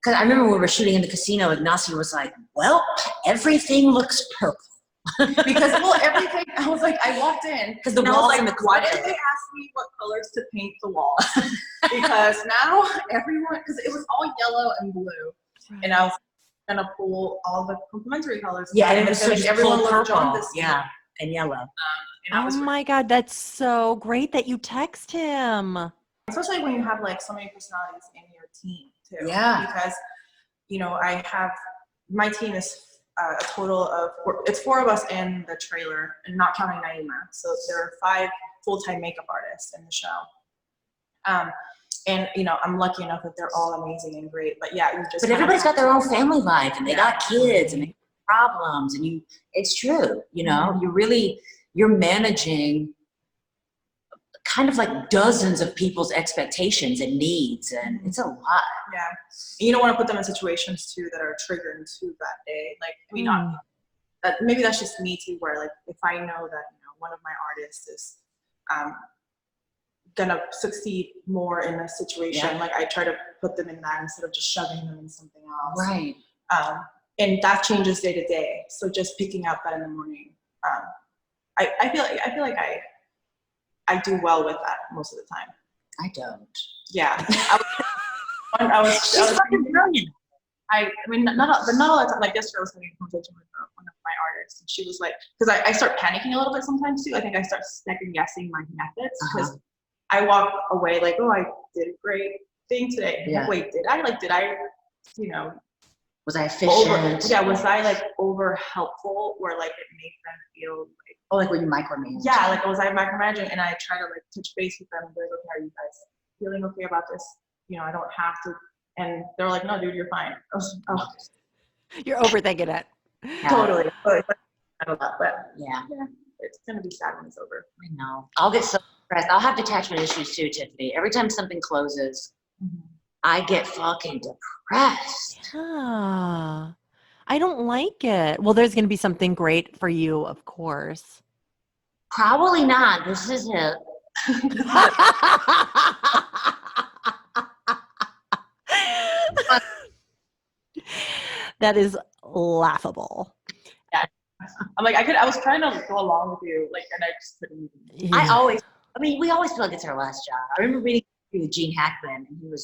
Because I remember when we were shooting in the casino, Ignacia was like, well, everything looks purple. Because everything, I was like, I walked in because the walls in the why did they ask me what colors to paint the walls? Because now everyone, because it was all yellow and blue, and I was gonna pull all the complementary colors. And it was like everyone looked on this. And yellow. Oh my god, that's so great that you text him. Especially when you have like so many personalities in your team too. Yeah. Because my team is a total of it's 4 of us in the trailer, and not counting Naima. So there are 5 full-time makeup artists in the show. And I'm lucky enough that they're all amazing and great. But but everybody's got their own family life, and they got kids and they got problems, and it's true. You're managing kind of like dozens of people's expectations and needs, and it's a lot. Yeah, and you don't want to put them in situations too that are triggering to that day. Like, I mean, not that. Maybe that's just me too. Where like, if I know that one of my artists is gonna succeed more in a situation, like I try to put them in that instead of just shoving them in something else. Right. And that changes day to day. So just picking up that in the morning, I feel like I do well with that most of the time. I don't. Yeah. She's fucking brilliant. I mean, not all the time. Like yesterday, I was having a conversation with one of my artists, and she was like, because I start panicking a little bit sometimes too. I think I start second guessing my methods because I walk away like, oh, I did a great thing today. Yeah. Wait, did I? Was I efficient? Was I like over helpful where like it made them feel like, like when you micromanage? Yeah, like was I micromanaging, and I try to like touch base with them and be like, okay, are you guys feeling okay about this? I don't have to. And they're like, no, dude, you're fine. You're overthinking it. Yeah. Totally. But yeah, it's gonna be sad when it's over. I know. I'll get so stressed. I'll have detachment issues too, Tiffany. Every time something closes, I get fucking depressed. Yeah. I don't like it. Well, there's going to be something great for you, of course. Probably not. This is it. That is laughable. Yeah. I'm like, I was trying to go along with you, like, and I just couldn't. Yeah. We always feel like it's our last job. I remember reading with Gene Hackman, and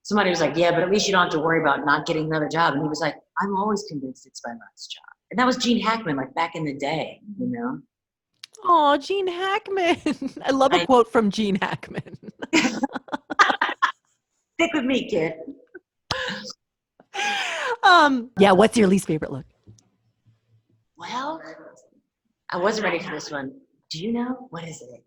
somebody was like, yeah, but at least you don't have to worry about not getting another job. And he was like, I'm always convinced it's my last job. And that was Gene Hackman, like back in the day, Oh, Gene Hackman. I love a quote from Gene Hackman. Stick with me, kid. What's your least favorite look? Well, I wasn't ready for this one. Do you know? What is it?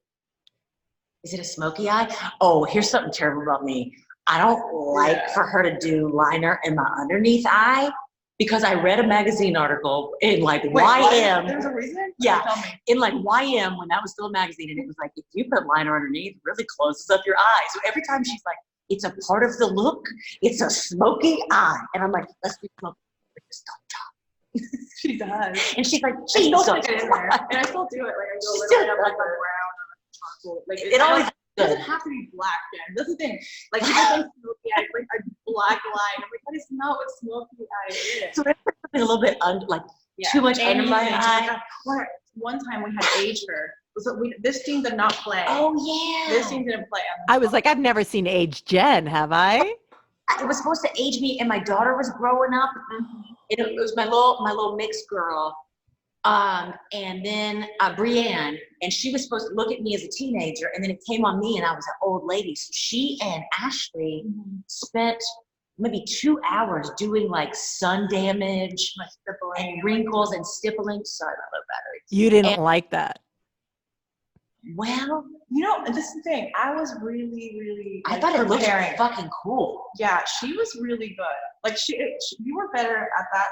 Is it a smoky eye? Oh, here's something terrible about me. I don't like for her to do liner in my underneath eye because I read a magazine article in like YM. What? There's a reason? Yeah, in like YM when that was still a magazine, and it was like, if you put liner underneath, it really closes up your eye. So every time she's like, it's a part of the look, it's a smoky eye. And I'm like, let's be smoky. Just don't talk. She does. And she's like, I still stick it in there. And I still do it. Like I go a little bit of like a brown or chocolate. Like it always doesn't have to be black, Jen. That's the thing. Like people think smoky eye, like a black line. I'm like, that is not what smoky eye is. So it's something a little bit too much under my eye. One time we had aged her, This team did not play. Oh yeah. This team didn't play. I was like, I've never seen Age Jen, have I? It was supposed to age me, and my daughter was growing up. It was my little mixed girl, and then Brienne, and she was supposed to look at me as a teenager, and then it came on me, and I was an old lady. So she and Ashley spent maybe 2 hours doing like sun damage and wrinkles and stippling. Sorry, my low battery. You didn't like that. Well, you know, this is the thing. I was really, really. I thought it looked fucking cool. Yeah, she was really good. Like you were better at that,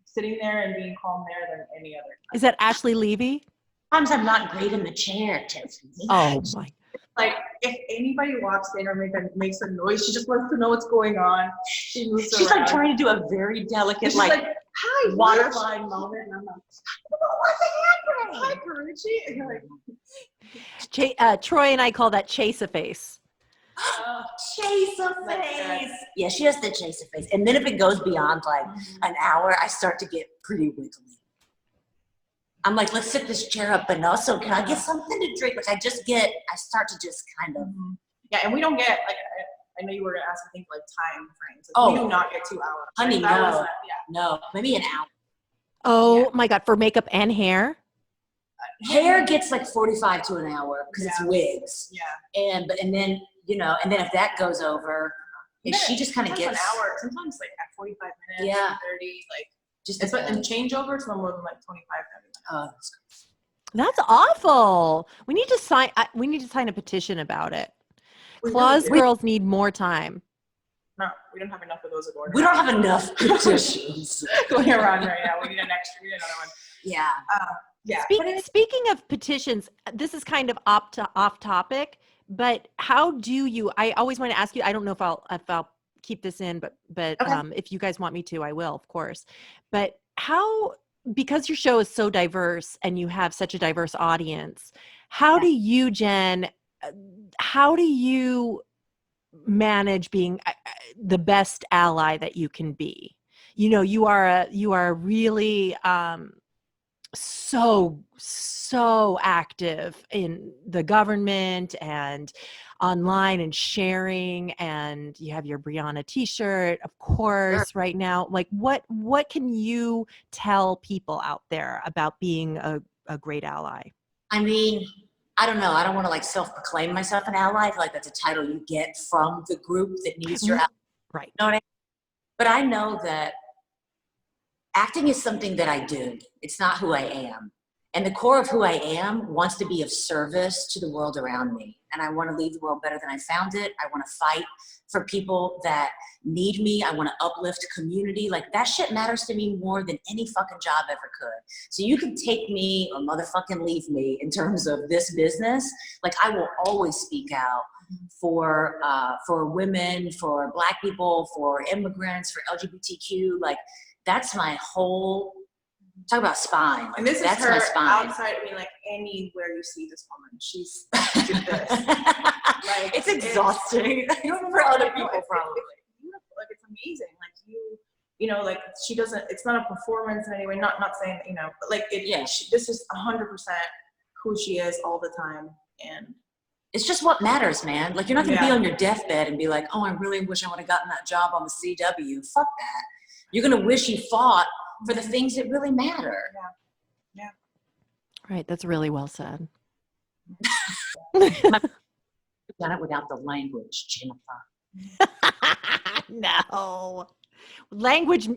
sitting there and being calm there than any other time. Is that Ashley Levy? Sometimes I'm not great in the chair, Tiffany. Oh my. Like if anybody walks in or makes a noise, she just wants to know what's going on. She moves She's around. like trying to do a very delicate, She's like, hi, waterfly moment. And I'm like, what's hi, Karuchi. And you're like, Troy and I call that chase a face. Chase a face. Yeah, she has to chase a face. And then if it goes beyond like an hour, I start to get pretty wiggly. I'm like, let's sit this chair up, but also, can I get something to drink? Which I start to just kind of. Yeah, and we don't get, like, I know you were going to ask, I think, like, time frames. Like, we do not get 2 hours. Honey, like, no, maybe an hour. Oh my God, for makeup and hair? Hair gets like 45 to an hour because it's wigs. Yeah. And then, you know, and then if that goes over, if she just kind of gets. An hour, sometimes like at 45 minutes, 30, like. Just and changeover, it's no more than like 25 minutes. Oh, that's awful. We need to sign a petition about it. Claws girls need more time. No, we don't have enough of those at order. We don't have enough petitions going around right now. We need another one. Yeah. Yeah. Speaking of petitions, this is kind of off topic, but how do you? I always want to ask you. I don't know if I'll keep this in, but okay. If you guys want me to, I will, of course. But how? Because your show is so diverse and you have such a diverse audience, how do you, Jen? How do you manage being the best ally that you can be? You know, you are really so active in the government and online and sharing, and you have your Brianna t-shirt, of course, right now. Like what can you tell people out there about being a great ally? I mean, I don't know. I don't want to like self-proclaim myself an ally. I feel like that's a title you get from the group that needs your ally. Right. You know what I mean? But I know that acting is something that I do. It's not who I am. And the core of who I am wants to be of service to the world around me. And I want to leave the world better than I found it. I want to fight for people that need me. I want to uplift community. Like that shit matters to me more than any fucking job ever could. So you can take me or motherfucking leave me in terms of this business. Like I will always speak out for women, for Black people, for immigrants, for LGBTQ. Like that's my whole, talk about spine. And this that's is her my spine. Outside, I mean, like anywhere you see this woman, she's doing this. Like it's exhausting. For other people, probably. It's beautiful. Like it's amazing. Like you know, like she doesn't. It's not a performance in any way. Not saying but like it. Yeah. This is 100% who she is all the time, and it's just what matters, man. Like you're not gonna be on your deathbed and be like, oh, I really wish I would have gotten that job on the CW. Fuck that. You're gonna wish you fought for the things that really matter. Yeah. Right. That's really well said. I've done it without the language, Jennifer. No. Language.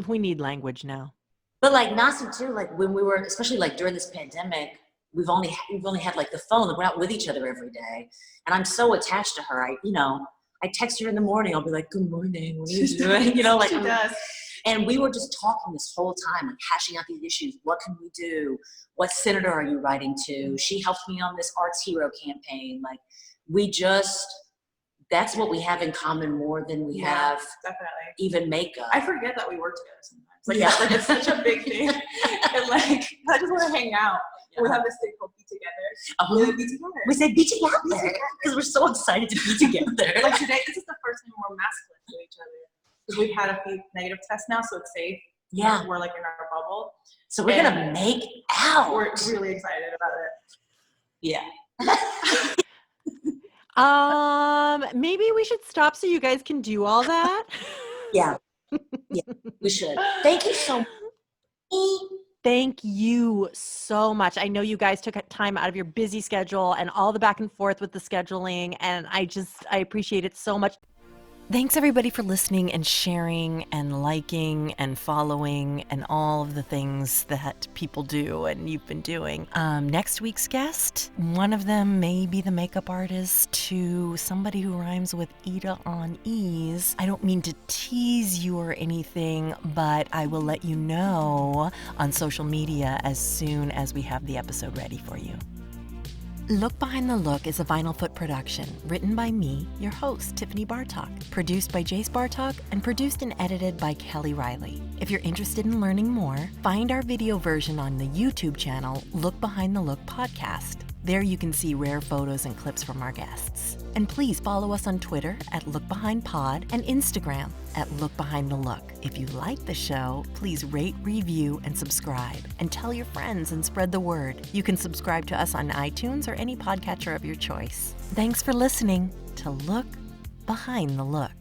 We need language now. But like Nasi too, like when we were, especially like during this pandemic, we've only had like the phone, and we're not with each other every day. And I'm so attached to her. I text her in the morning. I'll be like, good morning. What are you doing? Like she does. And we were just talking this whole time, like hashing out these issues. What can we do? What senator are you writing to? She helped me on this Arts Hero campaign. Like that's what we have in common more than we have definitely even makeup. I forget that we work together sometimes. Like it's such a big thing. And like I just want to hang out. We have this thing called Be Together. Be together. We say be together because we're so excited to be together. Like today, this is the first time we're maskless to each other because we've had a few negative tests now, so it's safe. Yeah. We're like in our bubble. So we're gonna make out. We're really excited about it. Yeah. Maybe we should stop so you guys can do all that. Yeah. Yeah, we should. Thank you so much. Thank you so much. I know you guys took time out of your busy schedule and all the back and forth with the scheduling, and I appreciate it so much. Thanks everybody for listening and sharing and liking and following and all of the things that people do and you've been doing. Next week's guest, one of them may be the makeup artist to somebody who rhymes with Ida on ease. I don't mean to tease you or anything, but I will let you know on social media as soon as we have the episode ready for you. Look Behind the Look is a Vinyl Foot production, written by me, your host, Tiffany Bartok, produced by Jace Bartok, and produced and edited by Kelly Riley. If you're interested in learning more, find our video version on the YouTube channel, Look Behind the Look Podcast. There you can see rare photos and clips from our guests. And please follow us on Twitter at LookBehindPod and Instagram at LookBehindTheLook. If you like the show, please rate, review, and subscribe. And tell your friends and spread the word. You can subscribe to us on iTunes or any podcatcher of your choice. Thanks for listening to Look Behind the Look.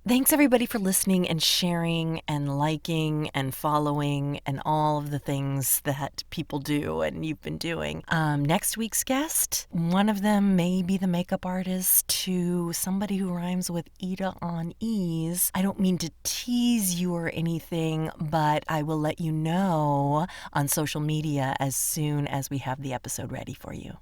Thanks everybody for listening and sharing and liking and following and all of the things that people do and you've been doing. Next week's guest, one of them may be the makeup artist to somebody who rhymes with Ida on ease. I don't mean to tease you or anything, but I will let you know on social media as soon as we have the episode ready for you.